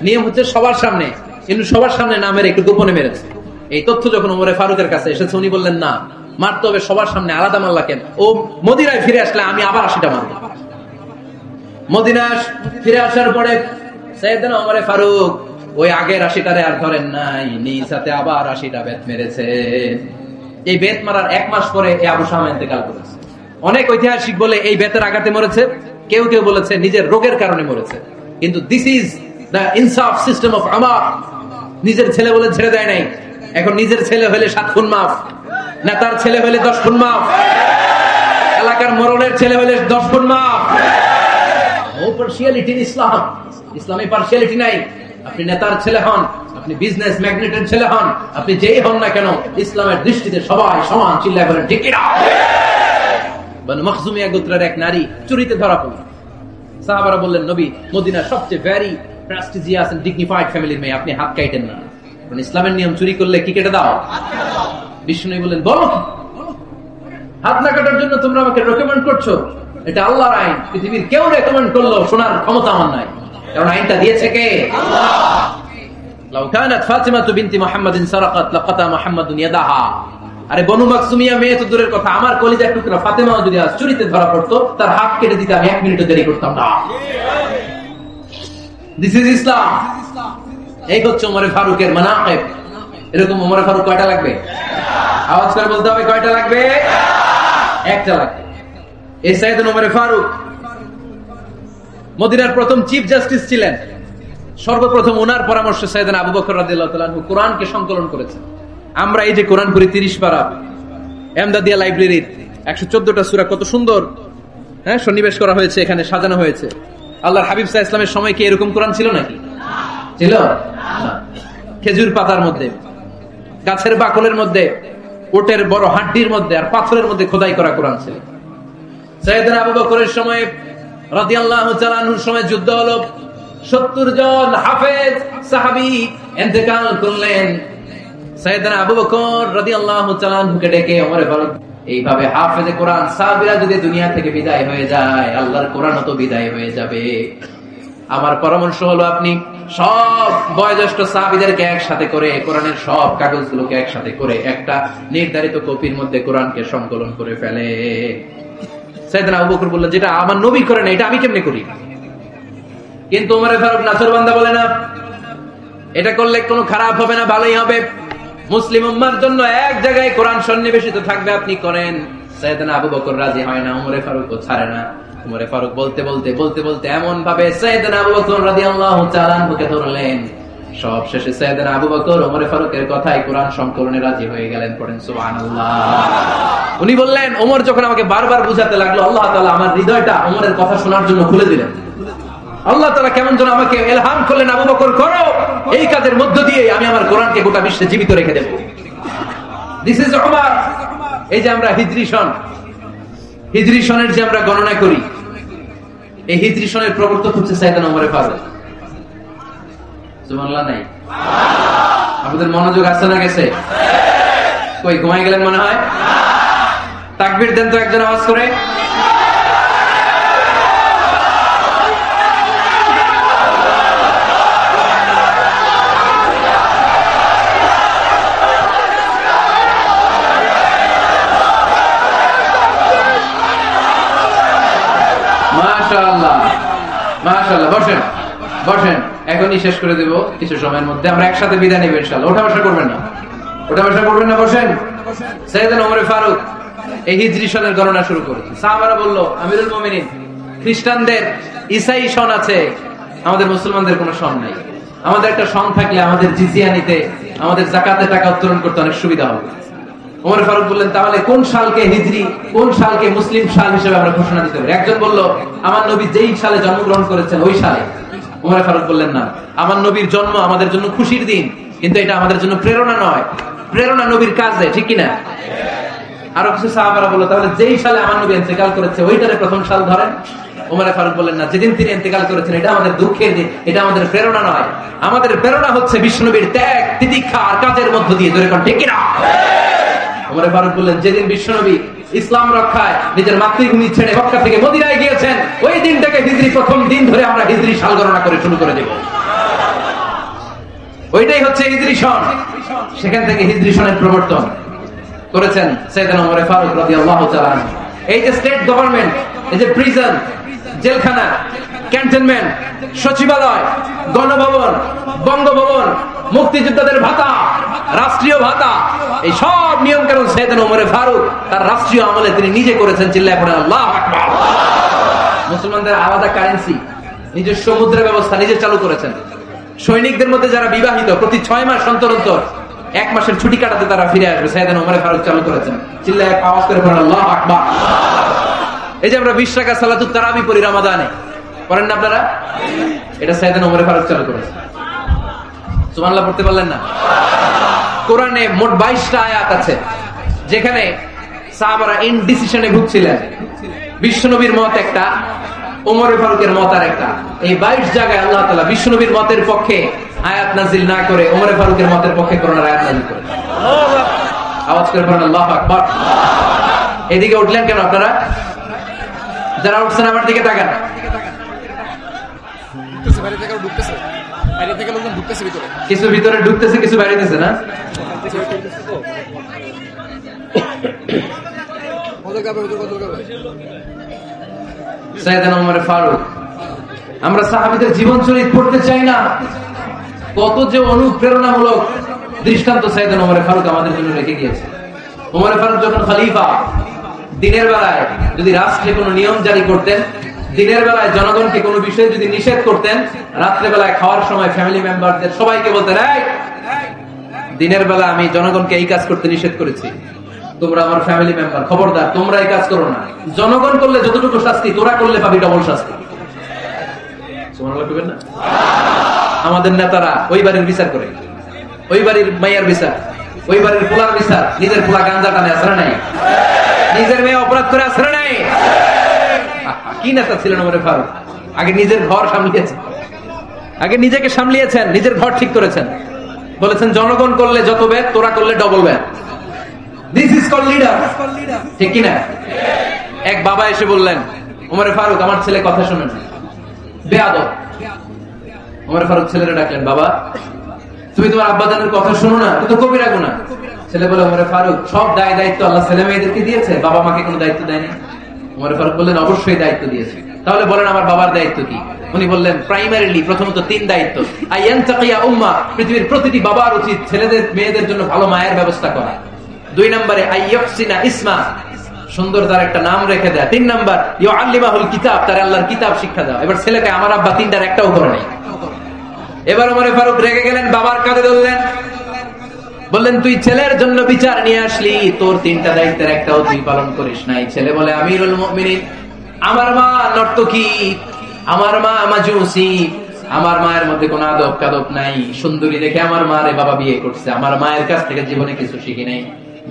নিয়ম হচ্ছে সবার সামনে, কিন্তু সবার সামনে না মেরে একটু গোপনে মেরেছে। এই তথ্য যখন ওমরে ফারুকের কাছে এসেছে, উনি বললেন না, মারতে হবে সবার সামনে, আলাদা মাল্লা কেন? ও মদিনায় ফিরে আসলে আমি আবার 80টা মারব। মদিনা ফিরে আসার পরে সাইয়েদনা ওমরে ফারুক ওই আগের 80টারে আর ধরেন নাই, নিজ হাতে আবার 80টা বেত মেরেছে। এই বেত মারার 1 মাস পরে এই আবু শামা ইন্তেকাল করেছে। অনেক ঐতিহাসিক বলে এই বেতের আঘাতে মরেছে, কেউ কেউ বলেছে নিজের রোগের কারণে মরেছে। কিন্তু দিস ইজ দ্য ইনসাফ সিস্টেম অফ আমার। নিজের ছেলে বলে ছেড়ে দেয় নাই। এখন নিজের ছেলে হলে 7 খুন মাফ, নেতার ছেলে হলে 10 খুন মাফ, এলাকার মোড়লের ছেলে হলে 10 খুন মাফ। ও পার্সিয়ালিটি ইসলাম, ইসলামে পার্সিয়ালিটি নাই। আপনি নেতার ছেলে হন, আপনি বিজনেস ম্যাগনেটের ছেলে হন, আপনি যেই হন না কেন, ইসলামের দৃষ্টিতে সবাই সমান। চিল্লায় বলেন ঠিক কিনা? বনু মখজুমিয়া গোত্রের এক নারী চুরিতে ধরা পড়ল। সাহাবারা বললেন, নবী, মদিনার সবচেয়ে ভেরি প্রেস্টিজিয়াস এন্ড ডিগনিফাইড ফ্যামিলির মেয়ে, আপনি হাত কাটেন না। কারণ ইসলামের নিয়ম, চুরি করলে কি কেটে দাও? বিষ্ণু বললেন, বলো হাত না কাটার জন্য তোমরা আমাকে রেকমেন্ড করছো? এটা আল্লাহর আইন, পৃথিবীর কেউ রেকমেন্ড করলো শোনার ক্ষমতা আমার নাই, কারণ আইনটা দিয়েছে কে? আল্লাহ। লাউ কানাত ফাতিমাতু বিনতি মুহাম্মাদিন সারাকাত লাকাতা মুহাম্মাদুন ইয়াদাহা। আরে বনু মাকসুমিয়া মেয়ে তো দূরের কথা, আমার কলিজার টুকরা ফাতেমা যদি আজ চুরিতে ধরা পড়তো, তার হাত কেটে দিতে আমি 1 মিনিটও দেরি করতাম না। দিস ইজ ইসলাম। এই হচ্ছে ওমরে ফারুকের মানাকিব। এরকম ওমরে ফারুক কয়টা লাগবে? আওয়াজ করে বলতে হবে, কয়টা লাগবে? একটা লাগবে। এই সাইয়েদনা ওমরে ফারুক মদিনার প্রথম চিফ জাস্টিস ছিলেন। সর্বপ্রথম ওনার পরামর্শে সাইয়েদনা আবু বকর রাদিয়াল্লাহু তাআলা আনহু কোরআনকে সংকলন করেছেন। আমরা এই যে কোরআন পড়ি 30 পারা, এমদাদিয়া লাইব্রেরির 114টা সূরা, কত সুন্দর সন্নিবেশ করা হয়েছে, এখানে সাজানো হয়েছে। আল্লাহর হাবিব সাল্লাল্লাহু আলাইহি ওয়াসাল্লামের সময় কি এরকম কোরআন ছিল নাকি? ছিল না। খেজুর পাতার মধ্যে, গাছের বাকলের মধ্যে, ওটের বড় হাড্ডির মধ্যে আর পাথরের মধ্যে খোদাই করা কোরআন ছিল। সাইয়েদনা আবু বকরের সময় রাদিয়াল্লাহু তাআলা আনহুর সময় যুদ্ধ হলো, 70 জন হাফেজ সাহাবী ইন্তেকাল করলেন। সাইয়েদনা আবু বকর রাদিয়াল্লাহু তাআলা আনহুকে ডেকে ওমরে ফারুক, এইভাবে হাফেজে কোরআন সাহাবীরা যদি দুনিয়া থেকে বিদায় হয়ে যায়, আল্লাহর কোরআনও তো বিদায় হয়ে যাবে। আমার পরামর্শ হলো, আপনি সব বয়োজ্যেষ্ঠ সাহাবীদেরকে একসাথে করে, কোরআনের সব কাগজগুলোকে একসাথে করে একটা নির্ধারিত কপির মধ্যে কোরআনকে সংকলন করে ফেলে। সাইয়েদনা আবু বকর বললেন, যেটা আমার নবী করে না, এটা আমি কেমনে করি? কিন্তু ওমরে ফারুক নাছরবান্দা বলে না, এটা করলে কোনো খারাপ হবে না, ভালোই হবে। মুসলিম উম্মার জন্য এক জায়গায় কোরআন সন্নিবেশিত থাকবে, আপনি করেন। সাইয়েদনা আবু বকর রাজি হয় না, ওমরে ফারুকও ছাড়ে না। ওমরে ফারুক বলতে বলতে এমন ভাবে সাইয়েদনা আবু বকর রাদিয়াল্লাহু তাআলা আনহুকে ধরলেন, সব শেষে সাইয়েদনা আবু বকর ওমরে ফারুকের কথায় কোরআন সংকলনে রাজি হয়ে গেলেন। পড়েন সুবহানাল্লাহ। উনি বললেন, ওমর যখন আমাকে বারবার বুঝাতে লাগলো, আল্লাহ তাআলা আমার হৃদয়টা ওমরের কথা শোনার জন্য খুলে দিলেন। আল্লাহ তাআলা কেমন যেন আমাকে ইলহাম করলেন, আবু বকর করো, এই কাজের মধ্য দিয়ে আমি আমার কোরআনকে গোটা বিশ্বে জীবিত রেখে দেব। This is Umar. এই যে আমরা হিজরি সনের যে আমরা গণনা করি, এই হিজরি সনের প্রবর্তক হচ্ছে সাইয়েদনা ওমর ফারুক। সুবহানাল্লাহ নাই? আপনাদের মনোযোগ আছে না গেছে? কই ঘুমাই গেলেন মনে হয়? তাকবীর দেন তো একজন আওয়াজ করে। মাশাআল্লাহ। বসেন, এখনই শেষ করে দেব কিছু সময়ের মধ্যে। আমরা একসাথে বিদায় নেব ইনশাআল্লাহ। ওঠা বসা করবেন না, বসেন। সাইয়েদনা ওমর ফারুক এই হিজরি সনের গণনা শুরু করেছে। সাহাবারা বলল, আমিরুল মুমিনিন, খ্রিস্টানদের ঈসাই সন আছে, আমাদের মুসলমানদের কোনো সন নাই। আমাদের একটা সন থাকলে আমাদের জিজিয়া নিতে, আমাদের যাকাতে টাকা উত্তোলন করতে অনেক সুবিধা হবে। ওমর ফারুক বললেন, তাহলে কোন সালকে হিজরি, কোন সালকে মুসলিম সাল হিসেবে আমরা ঘোষণা দিতে পারি? একজন বলল, আমার নবী যেই সালে জন্মগ্রহণ করেছেন ওই সালে। ওমর ফারুক বললেন, না, আমার নবীর জন্ম আমাদের জন্য খুশির দিন, কিন্তু এটা আমাদের জন্য প্রেরণা নয়। প্রেরণা নবীর কাজে, ঠিক কিনা? আরো কিছু সাহাবারা বলল, তাহলে যেই সালে আমার নবী ইন্তেকাল করেছে ওইটারে প্রথম সাল ধরেন। ওমরে ফারুক বললেন, না, যেদিন তিনি ইন্তেকাল করেছেন এটা আমাদের দুঃখের দিন, এটা আমাদের প্রেরণা নয়। আমাদের প্রেরণা হচ্ছে বিশ্বনবীর ত্যাগ, তিতিক্ষা আর কাজের মধ্য দিয়ে। জোরে কোন ঠিক কিনা? ওমরে ফারুক বললেন, যেদিন বিশ্বনবী ইসলাম রক্ষায় নিজের মাতৃভূমি ছেড়ে মক্কা থেকে মদিনায় গিয়েছেন, ওই দিনটাকে হিজরি প্রথম দিন ধরে আমরা হিজরি সাল গণনা করে শুরু করে দেব। ওইটাই হচ্ছে হিজরি সন। সেখান থেকে হিজরি সনের প্রবর্তন করেছেন সাইয়েদনা ওমর ফারুক রাদিয়াল্লাহু তাআলা। এই যে স্টেট গভর্নমেন্ট, এই যে প্রিজন, জেলখানা, ক্যান্টনমেন্ট, সচিবালয়, গণভবন, বঙ্গভবন, মুক্তিযোদ্ধাদের ভাতা, রাষ্ট্রীয় ভাতা, এই সব নিয়ম কানুন সাইয়েদনা ওমর ফারুক তার রাষ্ট্রীয় আমলে তিনি নিজে করেছেন। চিল্লায় পড়েন আল্লাহু আকবার। মুসলমানদের আলাদা কারেন্সি, নিজস্ব মুদ্রা ব্যবস্থা নিজে চালু করেছেন। সৈনিকদের মধ্যে যারা বিবাহিত, প্রতি 6 মাস অন্তর অন্তর 1 মাসের ছুটি কাটাতে তারা ফিরে আসবে, সাইয়েদনা ওমর ফারুক চালু করেছেন। চিল্লায় আওয়াজ করে পড়েন আল্লাহু আকবার। এই যে আমরা 20 টাকা সালাতুত তারাবি পড়ি রমাদানে, পড়েন না আপনারা? এটা সাইয়েদনা ওমর ফারুক চালু করেছেন। সুবহানাল্লাহ পড়তে পারলেন না? কোরআনে মোট 22টা আয়াত আছে যেখানে সাহাবারা ইনডিসিশনে ভুগছিলেন। বিশ্বনবীর মত একটা, ওমর ফারুকের মত আর একটা। এই 22 জায়গায় আল্লাহ তাআলা বিশ্বনবীর মতের পক্ষে আয়াত নাযিল না করে ওমর ফারুকের মতের পক্ষে কোরআনের আয়াত নাযিল করেন। আওয়াজ করে পড়েন আল্লাহু আকবার। এদিকে উঠলেন কেন আপনারা? যারা উঠছেন আমার দিকে তাকান। কিছু ভিতরে ঢুকতেছে, কিছু বাইরেতেছে না? সাইয়েদনা ওমর ফারুক, আমরা সাহাবীদের জীবন চরিত পড়তে চাই না? কত যে অনুপ্রেরণামূলক দৃষ্টান্ত সাইয়েদনা ওমর ফারুক আমাদের জন্য রেখে গিয়েছে। ওমর ফারুক যখন খলিফা, দিনের বেলায় যদি রাষ্ট্রে কোনো নিয়ম জারি করতেন, দিনের বেলায় জনগণকে কোনো বিষয়ে যদি নিষেধ করতেন, রাত্রে বেলায় খাওয়ার সময় ফ্যামিলি মেম্বারদের সবাইকে বলতেন, এই দিনের বেলা আমি জনগণকে এই কাজ করতে নিষেধ করেছি, তোমরা আমার ফ্যামিলি মেম্বার, খবরদার তোমরা এই কাজ করো না। জনগণ করলে যতটুকু শাস্তি, তোরা করলে পাবি ডবল শাস্তি। সুবহানাল্লাহ না? আমাদের নেতারা ওই বাড়ির বিচার করে, ওই বাড়ির মাইয়ার বিচার, ওই বাড়ির পোলার বিচার, নিজের পোলা গাঞ্জা টানে আসরে নাই, নিজের মেয়ে অপরাধ করে আসরে নাই। কি নেতা ছিলেন ওমর ফারুক? আগে নিজের ঘর সামলিয়েছেন, আগে নিজেকে সামলিয়েছেন, নিজের ঘর ঠিক করেছেন। বলেছেন জনগণ করলে যত ব্যাগ, তোরা করলে double bag. This is called leader. ঠিক কিনা? এক বাবা এসে বললেন, ওমর ফারুক আমার ছেলে কথা শোনেন, বেয়াদব। ওমর ফারুক ছেলেরা ডাকলেন, বাবা তুমি তোমার আব্বাজানের কথা শোনো না, তুমি তো কবিরা গুনাহ। ছেলে বলে, ওমর ফারুক সব দায় দায়িত্ব আল্লাহ ছেলে মেয়েদেরকে দিয়েছে, বাবা মাকে কোনো দায়িত্ব দেয়নি। ওমর ফারুক বললেন, অবশ্যই দায়িত্ব দিয়েছে। তাহলে বলেন আমার বাবার দায়িত্ব কি? উনি বললেন, প্রাইমারিলি প্রথমত 3 দায়িত্ব। আইয়ানতাকিয়া উম্মাহ, পৃথিবীর প্রতিটি বাবার উচিত ছেলেদের মেয়েদের জন্য ভালো মায়ের ব্যবস্থা করা। 2 নম্বরে আইয়াহসিনা ইসমা, সুন্দর তার একটা নাম রেখে দেয়। 3 নম্বর ইউআল্লিমাহুল কিতাব, তার আল্লাহর কিতাব শিক্ষা দেওয়া। এবার ছেলেকে আমার আব্বা 3টার একটাও করে নাই। এবার ওমর ফারুক রেগে গেলেন, বাবার কাঁধে ধরলেন, বললেন তুই ছেলের জন্য বিচার নিয়ে আসলি, তোর 3টা দায়িত্বের একটাও তুই পালন করিস নাই। ছেলে বলে, আমিরুল মুমিনিন, আমার মা নর্তকী, আমার মা মাজুসি, আমার মায়ের মধ্যে কোনো আদব কাদব নাই, সুন্দরী দেখে আমার মারে বাবা বিয়ে করছে, আমার মায়ের কাছ থেকে জীবনে কিছু শিখি নাই।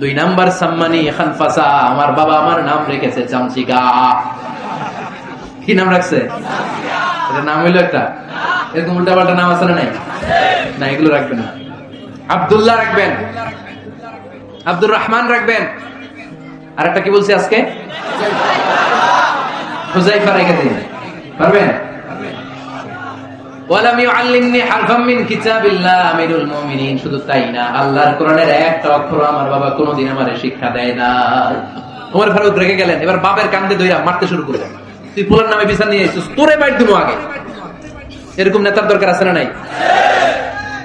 2 নাম্বার সাম্মানি খানফাসা, আমার বাবা আমার নাম রেখেছে চামচিকা। কি নাম রাখছে? এটা নাম হইলো একটা, এরকম উল্টা পাল্টা নাম আছে না? নাই না, এগুলো রাখবেন না। আব্দুল্লাহ রাখবেন, আব্দুর রহমান রাখবেন, আর একটা কি বলছি আজকে, হুযায়ফা রেখে দিন, পারবেন? ওয়ালাম ইউআল্লিমনি হারফাম মিন কিতাবিল্লাহ আমিরুল মুমিনিন, শুধু তাই না, আল্লাহর কোরআনের একটা অক্ষর আমার বাবা কোনোদিন আমারে শিক্ষা দেয় না। ওমর ফারুক রেগে গেলেন, এবার বাবার কান্দে ধইরা মারতে শুরু করলেন, তুই পোলার নামে বিচার নিয়ে এসেছিস, তোরে মাইর দিমু আগে। এরকম নেতার দরকার আছে না নাই?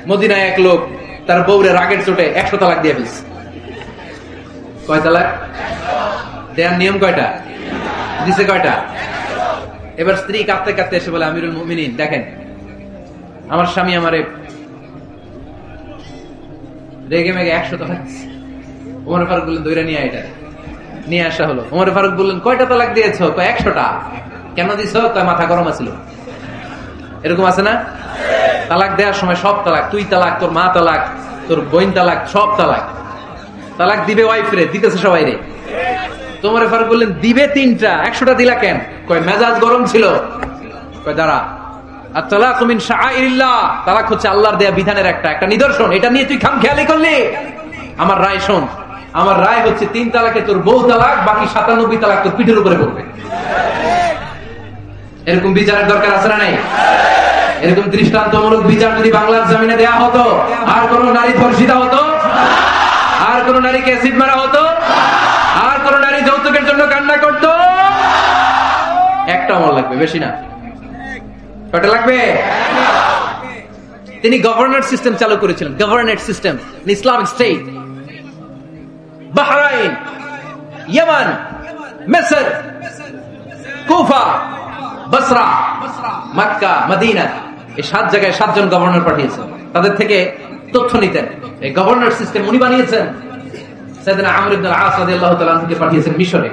মদিনায় এক লোক তার বউরে রাগের চোটে 100 তালাক দিয়ে ফেলছে। কয় তালাক দেয়ার নিয়ম? কয়টা দিছে? কয়টা? এবার স্ত্রী কাঁদতে কাঁদতে এসে বলে, আমিরুল মুমিনিন দেখেন, আমার স্বামী আমারে রেগে মেগে 100 তালাক দিছে। ওমর ফারুক বললেন, দইরা নিয়ে এটা নিয়ে আসা হলো। ওমর ফারুক বললেন, কয়টা তালাক দিয়েছ? কয় 100টা। কেন দিছ? কয় মাথা গরম আছিল। এরকম আছে না? তালাক দেওয়ার সময় সব তালাক, তুই তালাক, তোর মা তালাক, তোর বোন তালাক, সব তালাক। তালাক দিবে ওয়াইফ রে, দিতেছে সবাই রে। ওমরে ফারুক বললেন দিবে 3টা, 100টা দিলা কেন? কয় মেজাজ গরম ছিল। কয় দাঁড়া, আত-তালাকু মিন শাআইরিল্লাহ, তালাক হচ্ছে আল্লাহর দেয়া বিধানের একটা নিদর্শন, এটা নিয়ে তুই খামখেয়ালি করলি। আমার রায় শোন, আমার রায় হচ্ছে 3 তালাকে তোর বউ তালাক, বাকি 97 তালাক তোর পিঠের উপরে পড়বে। এরকম বিচারের দরকার আছে না নাই? এরকম দৃষ্টান্তমূলক বিচার যদি বাংলার জমিনে দেয়া হতো, আর কোন নারী ধর্ষিতা হতো, আর কোন নারীকে অ্যাসিড মারা হতো, আর কোন নারী যৌতুকের জন্য কান্না করতো? একটা আমল লাগবে, বেশি না। কয়টা লাগবে? তিনি গভর্নর সিস্টেম চালু করেছিলেন, governor system, Islamic state. Bahrain, Yemen, মিসর, কুফা, বসরা, মক্কা, মদিনা, এই 7 জায়গায় 7 জন গভর্নর পাঠিয়েছেন, তাদের থেকে তথ্য নিতেন। এই গভর্নর সিস্টেম উনি বানিয়েছেন। সাইয়েদনা আমর ইবনে আল-আস রাদিয়াল্লাহু তাআলা আনহুকে পাঠিয়েছেন মিশরে।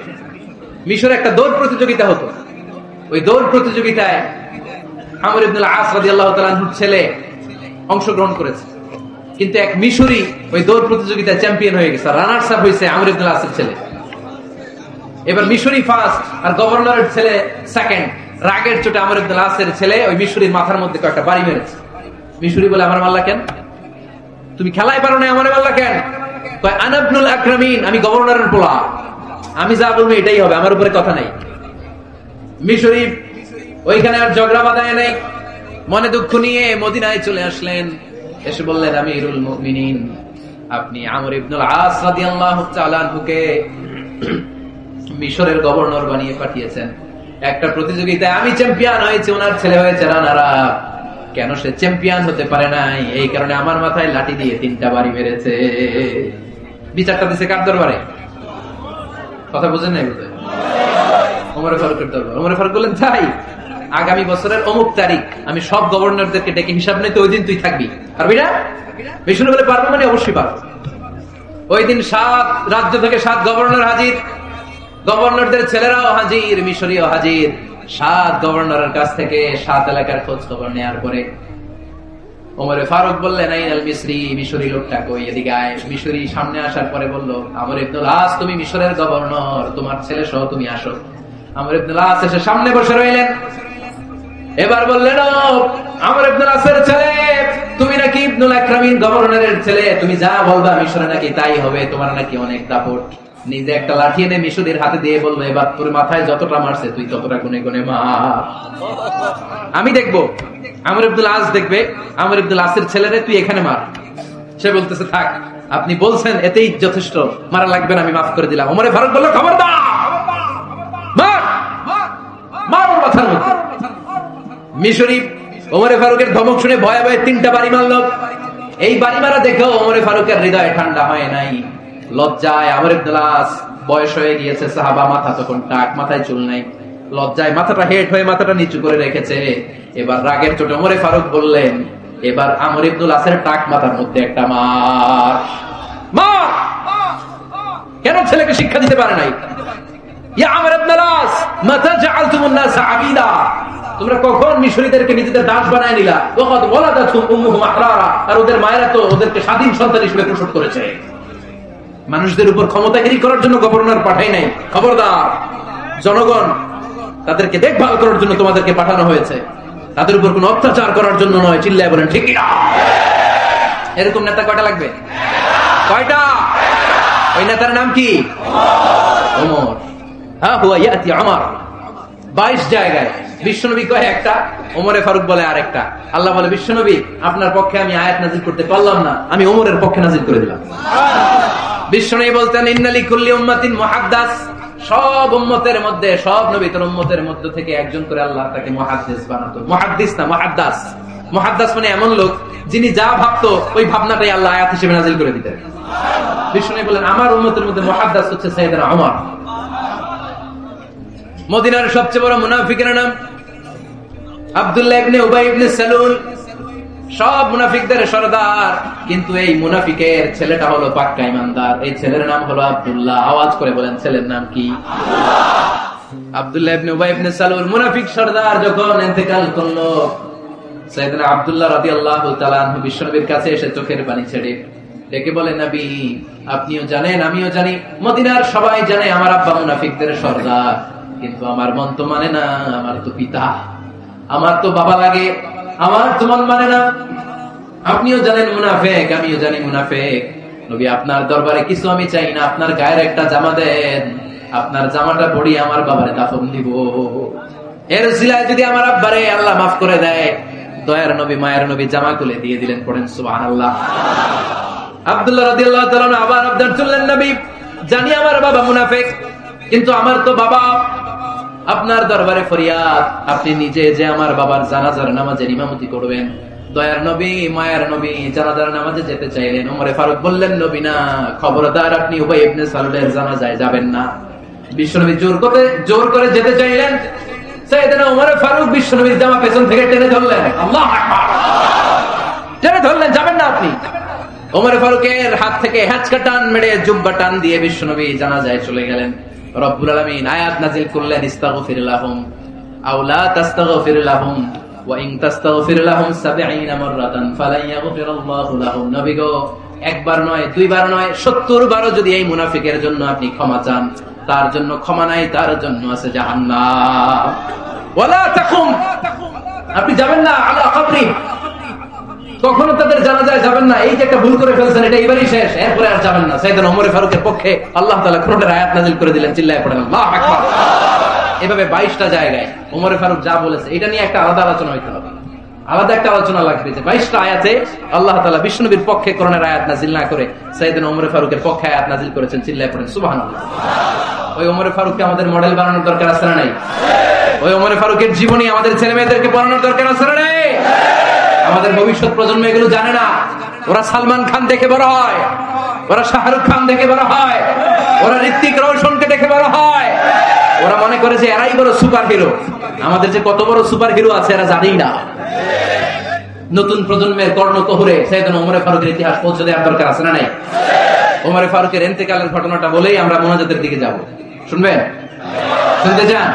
মিশরে একটা দৌড় প্রতিযোগিতা হতো। ওই দৌড় প্রতিযোগিতায় আমর ইবনে আল-আস রাদিয়াল্লাহু তাআলা আনহুর ছেলে অংশগ্রহণ করেছে, কিন্তু এক মিশরি ওই দৌড় প্রতিযোগিতায় চ্যাম্পিয়ন হয়ে গেছে, রানার্স আপ হয়েছে আমর ইবনে আল-আসের ছেলে। এবার মিশরি ফার্স্ট আর গভর্নরের ছেলে সেকেন্ড। রাগের চোটে আমর ইবনে আল-আসের ছেলে ওই মিশরির মাথার মধ্যে কয়েকটা বাড়ি মেরেছে। মিশরি বলে, আমার মারলা কেন? তুমি খেলাই পারো না, আমারে মারলা কেন? কয় আনা ইবনুল আকরামিন, আমি গভর্নরের পোলা, আমি যা বলবো এটাই হবে, আমার উপরে কথা নাই। মিশরি ওইখানে আর ঝগড়া বাঁধায় নাই, মনে দুঃখ নিয়ে মদিনায় চলে আসলেন। এসে বললেন, আমিরুল মুমিনিন, আপনি আমর ইবনুল আস রাদিয়াল্লাহু তাআলা আনহুকে মিশরের গভর্নর বানিয়ে পাঠিয়েছেন। একটা প্রতিযোগিতায় আমি চ্যাম্পিয়ন হয়েছি, ওনার ছেলে হয়েছে রানার আপ। কেন সে চ্যাম্পিয়ন হতে পারে নাই? এই কারণে আমার মাথায় লাঠি দিয়ে 3টা বাড়ি মেরেছে। বিচারটা দিছে কার দরবারে? কথা বুঝেন নাই? বুঝে ওমর ফারুকের দরবার। ওমর ফারুক বললেন, তাই আগামী বছরের অমুক তারিখ আমি সব গভর্নরদেরকে ডেকে হিসাব নিতে, ওই দিন তুই থাকবি, পারবি না? বিষ্ণু বলে, পারবো মানে অবশ্যই পারবো। ওই দিন 7 রাজ্য থেকে 7 গভর্নর হাজির, গভর্নরদের ছেলেরাও হাজির, মিশরীয় হাজির। 7 গভর্নরের কাছ থেকে 7 এলাকার খোঁজ খবর নেওয়ার পরে ওমরে ফারুক বললেন, আইনাল মিসরি, মিশরি লোকটা কই, এদিকে আয়। মিশরি সামনে আসার পরে বলল, আমর ইবনুল আস, তুমি মিশরের গভর্নর, তোমার ছেলে সহ তুমি আসো। আমর ইবনুল আস এসে সামনে বসে রইলেন। এবার বললেন, আমর ইবনুল আসের ছেলে, তুমি নাকি ইবনুল আকরামিন গভর্নরের ছেলে, তুমি যা বলবা মিশরে নাকি তাই হবে, তোমার নাকি অনেক দাপট। নিজে একটা লাঠি এনে মিশরীর হাতে দিয়ে বললো, এবার তোর মাথায় যতটা মারছে তুই ততটা গুনে গুনে মার, আমি দেখবো। আমর ইবনুল আস দেখবে, আমর ইবনুল আসের ছেলেরে তুই এখানে মার। সে বলতেছে, থাক, আপনি বলছেন এতেই যথেষ্ট, মারা লাগবে না, আমি মাফ করে দিলাম। ওমরে ফারুক বলল, খবরদার, মার, মার ওর মাথার মধ্যে। মিশরি ওমরে ফারুকের ধমক শুনে ভয়ে ভয়ে 3টা বাড়ি মারল। এই বাড়ি মারা দেখেও ওমরে ফারুকের হৃদয় ঠান্ডা হয় নাই। লজ্জায় আমর ইবনুল আস, বয়স হয়ে গিয়েছে, সাহাবা, মাথা তখন টাক, মাথায় চুল নাই, লজ্জায় মাথাটা হেট হয়ে মাথাটা নিচু করে রেখেছে। এবার রাগের চোটে ওমরে ফারুক বললেন, এবার আমর ইবনুল আসের টাক মাথার মধ্যে একটা মার, মার। কেন ছেলেকে শিক্ষা দিতে পারে নাই? ইয়া আমর ইবনুল আস, মাতা জাআলতুমুন নাস আবিদা, তোমরা কখন মিশরীদেরকে নিজেদের দাস বানায় নিলা? ওয়াকাদ ওয়ালাদাতুহুম উম্মুহুম আহরারা, আর ওদের মায়েরা তো ওদেরকে স্বাধীন সন্তান হিসেবে প্রসব করেছে। মানুষদের উপর ক্ষমতাগিরি করার জন্য গভর্নর পাঠাই নাই। খবরদার, জনগণ তাদেরকে দেখভাল করার জন্য তোমাদেরকে পাঠানো হয়েছে, তাদের উপর কোন অত্যাচার করার জন্য নয়। চিল্লায় বলেন ঠিক না? এরকম নেতা কয়টা লাগবে? কয়টা? ওই নেতার নাম কি? ওমর। হ্যাঁ, হুয়া ইয়াতি ওমর। 22 জায়গায় বিশ্বনবী কয় একটা, ওমরে ফারুক বলে আরেকটা। আল্লাহ বলে, বিশ্বনবী আপনার পক্ষে আমি আয়াত নাযিল করতে পারলাম না, আমি ওমরের পক্ষে নাযিল করে দিলাম। বিশ্বনবী বলতেন, ইন্নালি কুল্লি উম্মাতিন মুহাদ্দাস, সব উম্মতের মধ্যে, সব নবীর উম্মতের মধ্য থেকে একজন করে আল্লাহ তাকে মুহাদ্দিস বানাতো। মুহাদ্দিস না, মুহাদ্দাস। মুহাদ্দাস মানে এমন লোক যিনি যা ভাবতো ওই ভাবনাটাই আল্লাহ আয়াত হিসেবে নাযিল করে দিতেন। বিশ্বনবী বলেন, আমার উম্মতের মধ্যে মুহাদ্দাস হচ্ছে সাইয়েদনা ওমর। মদিনার সবচেয়ে বড় মুনাফিকের নাম আব্দুল্লাহ ইবনে উবাই ইবনে সালুল, সব মুনাফিকদের সরদার, কিন্তু এই মুনাফিকের ছেলেটা হলো পাক্কা ইমানদার। এই ছেলের নাম হলো আব্দুল্লাহ। আওয়াজ করে বলেন, ছেলের নাম কি? আব্দুল্লাহ ইবনে উবাই ইবনে সালুল। মুনাফিক সরদার যখন ইন্তেকাল করলো, সাইয়েদনা আব্দুল্লাহ রাদিয়াল্লাহু তাআলা আনহু বিশ্বনবীর কাছে এসে চোখের পানি ছেড়ে ডেকে বলে, নবী আপনিও জানেন আমিও জানি, মদিনার সবাই জানে আমার আব্বা মুনাফিকদের সর্দার, কিন্তু আমার মন তো মানে না, আমার তো পিতা, আমার তো বাবা লাগে, আমার তো মন মানে না। আপনিও জানেন মুনাফিক, আমিও জানি মুনাফিক। নবী আপনার দরবারে কিছু আমি চাই না, আপনার গায়ের একটা জামা দেন, আপনার জামাটা পরিয়ে আমার বাবারে দাফন দিব। এর উসিলায় যদি আমার আব্বারে আল্লাহ মাফ করে দেয়, দয়ার নবী মায়ের নবী জামা তুলে দিয়ে দিলেন। পড়েন সুবহানাল্লাহ। আব্দুল্লাহ রাদিয়াল্লাহু তাআলা আবার আবদার তুললেন, নবী জানি আমার বাবা মুনাফিক, কিন্তু আমার তো বাবা, আপনার দরবারে ফরিয়াদ, আপনি নিজে যে আমার বাবার জানাজার নামাজের ইমামতি করবেন। দয়ার নবী মায়ের নবী জানাজার নামাজে যেতে চাইলেন। ওমরে ফারুক বললেন, নবী না, খবরদার আপনি উবাই ইবনে সালুলের জানাজায় যাবেন না। বিশ্বনবী জোর করে যেতে চাইলেন। সাইয়েদনা ওমরে ফারুক বিশ্বনবীর জামা পেছন থেকে টেনে ধরলেন, আল্লাহু আকবার, টেনে ধরলেন, যাবেন না আপনি। ওমরে ফারুকের হাত থেকে হ্যাচকা টান মেরে জুব্বা টান দিয়ে বিশ্বনবী জানাজায় চলে গেলেন। রব্বুল আলামিন আয়াত নাযিল করলেন, ইস্তাগফির লাহুম আও লা তাস্তাগফির লাহুম ওয়া ইন তাস্তাগফির লাহুম 70 মাররাতান ফালান ইয়াগফিরাল্লাহু লাহুম। নবী গো, একবার নয়, দুইবার নয়, 70 বারও যদি এই মুনাফিকের জন্য আপনি ক্ষমা চান, তার জন্য ক্ষমা নাই, তার জন্য আছে জাহান্নাম। ওয়ালা তাকুম, আপনি যাবেন না আলা কবরি, কখনো তাদের জানাজায় যাবেন না। এই যে একটা ভুল করে ফেলছেন, এটা এবারই শেষ, এরপরে আর যাবেন না। সাইয়েদনা ওমর ফারুকের পক্ষে আল্লাহ তাআলা কোরআনের আয়াত নাযিল করে দিলেন, চিল্লায়ে পড়েন আল্লাহু আকবার। এভাবে 22টা জায়গায় ওমর ফারুক যা বলেছে, এটা নিয়ে একটা আলাদা আলোচনা হইতে হবে, আলাদা একটা আলোচনা লাগবে যে 22টা আয়াতে আল্লাহ তাআলা বিশ্বনবীর পক্ষে কোরআনের আয়াত নাযিল না করে সাইয়েদনা ওমর ফারুকের পক্ষে আয়াত নাযিল করেছেন, চিল্লায়ে পড়েন সুবহানাল্লাহ। ওই ওমর ফারুককে আমাদের মডেল বানানোর দরকার আছে না নাই? ওই ওমর ফারুকের জীবনী আমাদের ছেলে মেয়েদেরকে পড়ানোর দরকার আছে না নাই? আমাদের ভবিষ্যৎ প্রজন্ম এগুলো জানে না। ওরা সালমান খান দেখে বড় হয়, ওরা শাহরুখ খান দেখে বড় হয়, ওরা ঋত্বিক রোশনকে দেখে বড় হয়, ওরা মনে করে যে এরাই বড় সুপার হিরো। আমাদের যে কত বড় সুপার হিরো আছে এরা জানেই না। নতুন প্রজন্মের কর্ণকোহরে সাইয়েদনা ওমর ফারুকের ইতিহাস পৌঁছে দেওয়ার দরকার আছে না নাই? ওমর ফারুকের ইন্তেকালের ঘটনাটা বলেই আমরা মোনাজাতের দিকে যাব। শুনবেন? শুনতে চান?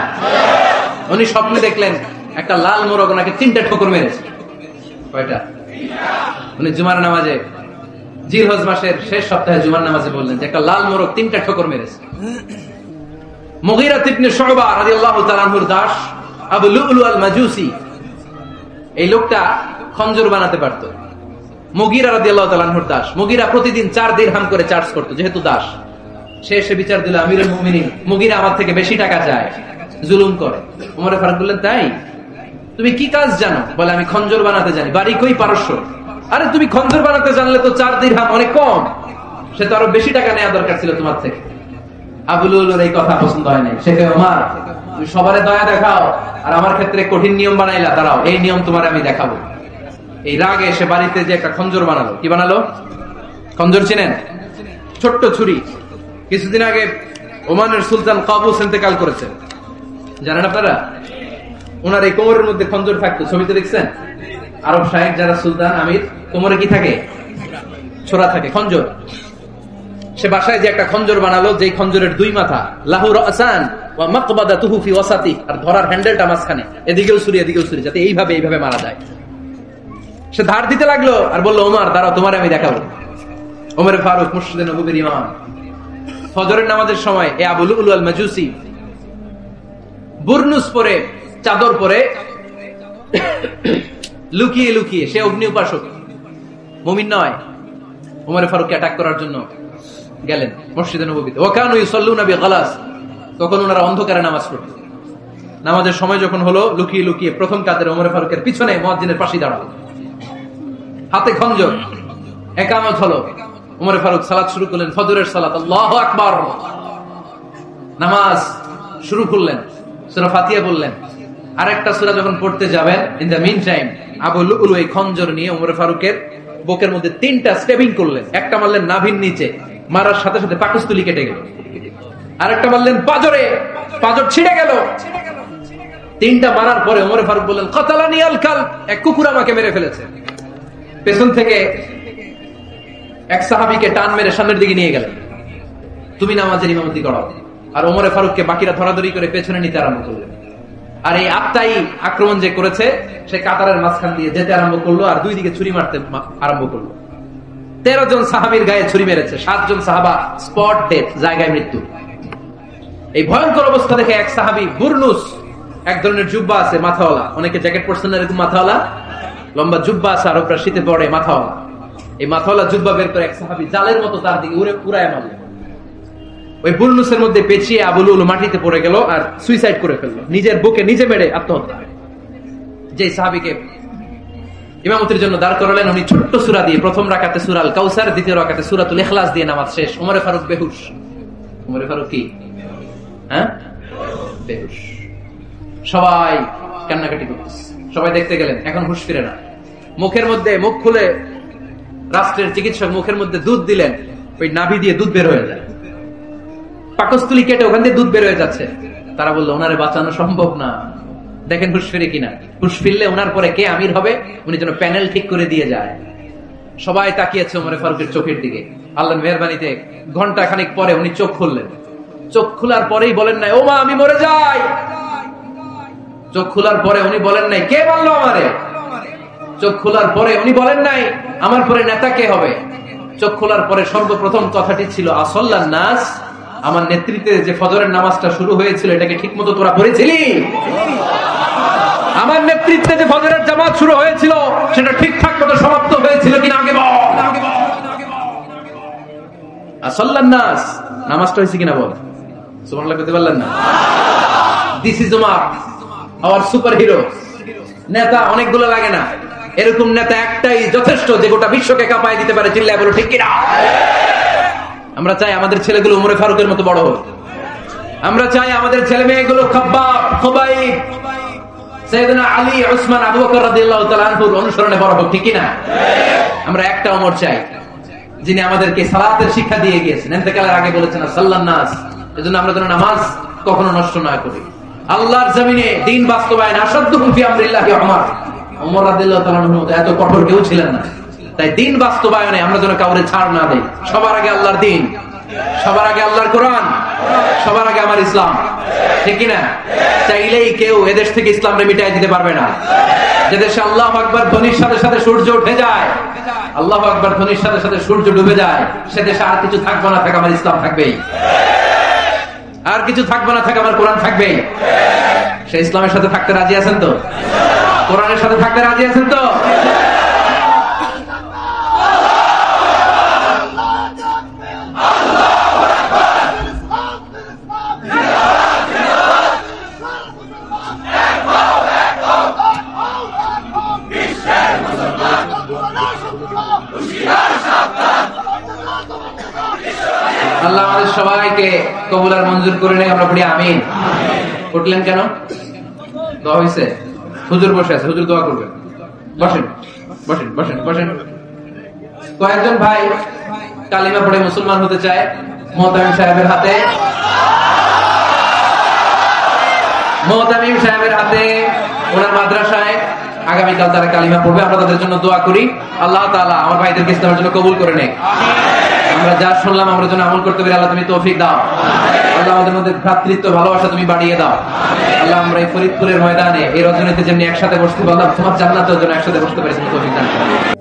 উনি স্বপ্নে দেখলেন একটা লাল মোরগ ওনাকে 3টা ঠোকর মেরেছে। কয়টা? উনি জুমার নামাজে, জিলহজ মাসের শেষ সপ্তাহে জুমার নামাজে বললেন যে একটা লাল মোরগ 3টা ঠোকর মেরেছে। মুগীরা ইবনে শুবা রাদিয়াল্লাহু তাআলা আনহুর দাস আবু লুলু আল মাজুসি, এই লোকটা খঞ্জর বানাতে পারত। মুগীরা রাদিয়াল্লাহু তাআলা আনহুর দাস। মুগীরা প্রতিদিন 4 দিরহাম করে চার্জ করত, যেহেতু দাস। সে এসে বিচার দিল, আমিরুল মুমিনিন, মুগীরা আমার থেকে বেশি টাকা চায়, জুলুম করে। ওমর ফারুক বললেন, তাই? তুমি কি কাজ জানো? বলে, আমি খঞ্জর বানাতে জানি। বাড়ি কই? পারস্য। আরে তুমি খঞ্জর বানাতে জানলে তো 4 দিরহাম অনেক কম, সে তো আরো বেশি টাকা নেওয়া দরকার ছিল তোমার থেকে। আবু লুলুর এই কথা পছন্দ হয় নাই। সে কয়, ওমর তুমি সবারে দয়া দেখাও, আর আমার ক্ষেত্রে কঠিন নিয়ম বানাইলা, দাঁড়াও এই নিয়ম তোমার আমি দেখাবো। এই রাগে সে বাড়িতে যে একটা খঞ্জর বানালো। কি বানালো? খঞ্জর চিনেন? ছোট্ট ছুরি। কিছুদিন আগে ওমানের সুলতান কাবুস ইন্তেকাল করেছেন, জানেন আপনারা? ওনার এই কোমরের মধ্যে খঞ্জর থাকতো, ছবিতে দেখছেন? আরব শাহেক যারা সুলতান আমির, কোমরে কি থাকে? ছোরা থাকে, খঞ্জর। সে বাসায় যে একটা খঞ্জর বানালো, যেই খঞ্জরের 2 মাথা, লাহু রাসান ওয়া মাকবাদাতুহু ফি ওয়াসাতি, আর ধরার হ্যান্ডেলটা মাঝখানে, এদিকেও ছুরি এদিকেও ছুরি, যাতে এইভাবে মারা যায়। সে ধার দিতে লাগলো আর বলল, ওমর দাঁড়াও, তোমার আমি দেখাবো। ওমর ফারুক মুসজিদে নববীর ইমাম, ফজরের নামাজের সময় এ আবু লুলু আল মাজুসি বুরনুস পরে, চাদর পরে, লুকিয়ে লুকিয়ে, সে অগ্নি উপাসক, মুমিন নয়, ওমর ফারুককে অ্যাটাক করার জন্য গেলেন মসজিদে নববীতে। ওয়াকানু ইউসাল্লুনা বিগালাস, তখন ওনারা অন্ধকারে নামাজ পড়তেন। নামাজের সময় যখন হলো, লুকিয়ে লুকিয়ে প্রথম কাতারে ওমর ফারুকের পিছনে মুয়াজ্জিনের পাশে দাঁড়ালো, হাতে খঞ্জর। একামত হলো, ওমর ফারুক সালাত শুরু করলেন, ফজরের সালাত, আল্লাহু আকবার। নামাজ শুরু করলেন, সূরা ফাতিহা বললেন। আরেকটা সূরা যখন পড়তে যাবেন, in the mean time Abu Lulu এই খঞ্জর নিয়ে ওমর ফারুকের বুকের মধ্যে 3টা স্টেবিং করলেন। একটা মারলেন নাভির নিচে, মারার সাথে সাথে পাকস্থলী কেটে গেল। আরেকটা মারলেন পাজরে, পাজর ছিঁড়ে গেল। 3টা মারার পরে ওমর ফারুক বললেন, কাতালানি আল কালব, এক কুকুর আমাকে মেরে ফেলেছে। পেছন থেকে এক সাহাবীকে টান মেরে সামনের দিকে নিয়ে গেলেন, তুমি নামাজের ইমামতি করো। আর ওমর ফারুককে বাকিরা ধরাধরি করে পেছনে নিতে আরম্ভ করলেন। আর এই আত্মাই আক্রমণ যে করেছে, সে কাতারের মাঝখান দিয়ে যেতে আরম্ভ করলো, আর 2 দিকে ছুরি মারতে আরম্ভ করলো। 13 জন সাহাবীর গায়ে ছুরি মেরেছে, 7 জন সাহাবা স্পট ডেথ, জায়গায় মৃত্যু। এই ভয়ঙ্কর অবস্থা দেখে এক সাহাবী বুরনুস, এক ধরনের জুব্বা আছে মাথাওয়ালা, অনেকে জ্যাকেট পরছেন না এরকম মাথাওয়ালা, লম্বা জুব্বা আছে আর ওপরে শীতে পড়ে মাথাওয়ালা, এই মাথাওয়ালা জুব্বা বের করে এক সাহাবী জালের মতো তার দিকে উড়ায় মারল। ওই বুরনুসের মধ্যে পেঁচিয়ে আবু লুলু মাটিতে পড়ে গেল আর সুইসাইড করে ফেললো, নিজের বুকে নিজে মেরে আত্মহত্যা। যে সাহাবীকে ইমামতির জন্য দাঁড় করালেন, উনি ছোট্ট সূরা দিয়ে প্রথম রাকাতে সূরা আল কাউসার, দ্বিতীয় রাকাতে সূরাতুল ইখলাস দিয়ে নামাজ শেষ। ওমরে ফারুক বেহুশ। ওমরে ফারুক কি বেহুশ। সবাই কান্নাকাটি করতেছে, সবাই দেখতে গেলেন, এখন হুঁশ ফিরে না। মুখের মধ্যে মুখ খুলে রাষ্ট্রের চিকিৎসক মুখের মধ্যে দুধ দিলেন, ওই নাভি দিয়ে দুধ বের হয়ে যায়, পাকস্থলী কেটে ওখান দিয়ে দুধ বের হয়ে যাচ্ছে। তারা বললো ওনারে বাঁচানো সম্ভব না, দেখেন হুঁশ ফিরে কিনা। হুঁশ ফিরলে ওনার পরে কে আমির হবে, উনি যেন প্যানেল ঠিক করে দিয়ে যায়। সবাই তাকিয়েছে ওমরে ফারুকের চোখের দিকে। আল্লাহর মেহেরবানিতে ঘন্টা খানিক পরে উনি চোখ খুললেন। চোখ খোলার পরেই বলেন নাই, ও মা আমি মরে যাই। চোখ খোলার পরে উনি বলেন নাই, কে মারলো আমারে। চোখ খোলার পরে উনি বলেন নাই, আমার পরে নেতা কে হবে। চোখ খোলার পরে সর্বপ্রথম কথাটি ছিল, আসল্লান নাস, আমার নেতৃত্বে যে ফজরের নামাজটা শুরু হয়েছিল এটাকে ঠিক মতো তোরা পড়েছিলি? আমার নেতৃত্বে যে ফজরের জামাত শুরু হয়েছিল সেটা ঠিকঠাক মতো সমাপ্ত হয়েছিল কিনা আগে বল। আসল্লান নাস, নামাজটা হয়েছে কিনা বল। সুবহানাল্লাহ করতে পারলেন না? This is Umar, hour super hero. নেতা অনেকগুলো লাগে না, এরকম নেতা একটাই যথেষ্ট যে গোটা বিশ্বকে কাঁপায় দিতে পারে। চিল্লায় বলো ঠিক কিনা? আমরা চাই আমাদের ছেলেগুলো উমরে ফারুকের মতো বড় হোক। আমরা চাই আমাদের ছেলে মেয়েগুলো খাব্বাব, খুবাইব, সাইয়েদনা আলী, উসমান, আবু বকর রাদিয়াল্লাহু তাআলা আনহুর অনুসরণে বড় হোক, ঠিক কিনা? আমরা একটা ওমর চাই যিনি আমাদেরকে সালাতের শিক্ষা দিয়ে গিয়েছেন, ইন্তেকালের আগে বলেছেন সাল্লান নাস। এজন্য আমরা যেন নামাজ কখনো নষ্ট না করি। আল্লাহর জমিনে দ্বীন বাস্তবায়ন আসাদুহুম ফি আমরিল্লাহি উমর। ওমর রাদিয়াল্লাহু তাআলা আনহু এত কঠোর কেউ ছিলেন না। তাই দ্বীন বাস্তবায়নে আমরা যেন কাউরে ছাড় না দেই। সবার আগে আল্লাহর দ্বীন, সবার আগে আল্লাহর কোরআন, সবার আগে আমার ইসলাম, ঠিক কিনা? চাইলেই কেউ এদেশ থেকে ইসলামকে মিটাই দিতে পারবে না। যে দেশে আল্লাহু আকবার ধ্বনির সাথে সাথে সূর্য উঠে যায়, আল্লাহু আকবার ধ্বনির সাথে সাথে সূর্য ডুবে যায়, সে দেশে আর কিছু থাকবে না, থাকে আমার ইসলাম থাকবেই। আর কিছু থাকবে না, থাকে আমার কোরআন থাকবেই। সে ইসলামের সাথে থাকতে রাজি আছেন তো? কোরআনের সাথে থাকতে রাজি আছেন তো? আল্লাহ আমাদের সবাইকে কবুল আর মঞ্জুর করে নেই। আমরা পড়ি আমিন। উঠলেন কেন? দোয়া হয়েছে? হুজুর বসে আছে, হুজুর দোয়া করবেন। বসেন বসেন বসেন বসেন। কয়েকজন ভাই কালিমা পড়ে মুসলমান হতে চায়। মোহতামিম সাহেবের হাতে, মোহতামিম সাহেবের হাতে ওনার মাদ্রাসায় আগামীকাল তারা কালিমা পড়বে। আমরা তাদের জন্য দোয়া করি, আল্লাহ তাআলা আমার ভাইদেরকে ইসলামের জন্য কবুল করে নেয়। আমরা যা শুনলাম আমরা যেন আমল করতে পারি, আল্লাহ তুমি তৌফিক দাও। আল্লাহ আমাদের মধ্যে ভ্রাতৃত্ব ভালোবাসা তুমি বাড়িয়ে দাও। আল্লাহ আমরা এই ফরিদপুরের ময়দানে এই রজনীতে যেমনি একসাথে বসতে পারলাম, তোমার জান্নাতের জন্য একসাথে বসতে পারি, তুমি তৌফিক দান করো।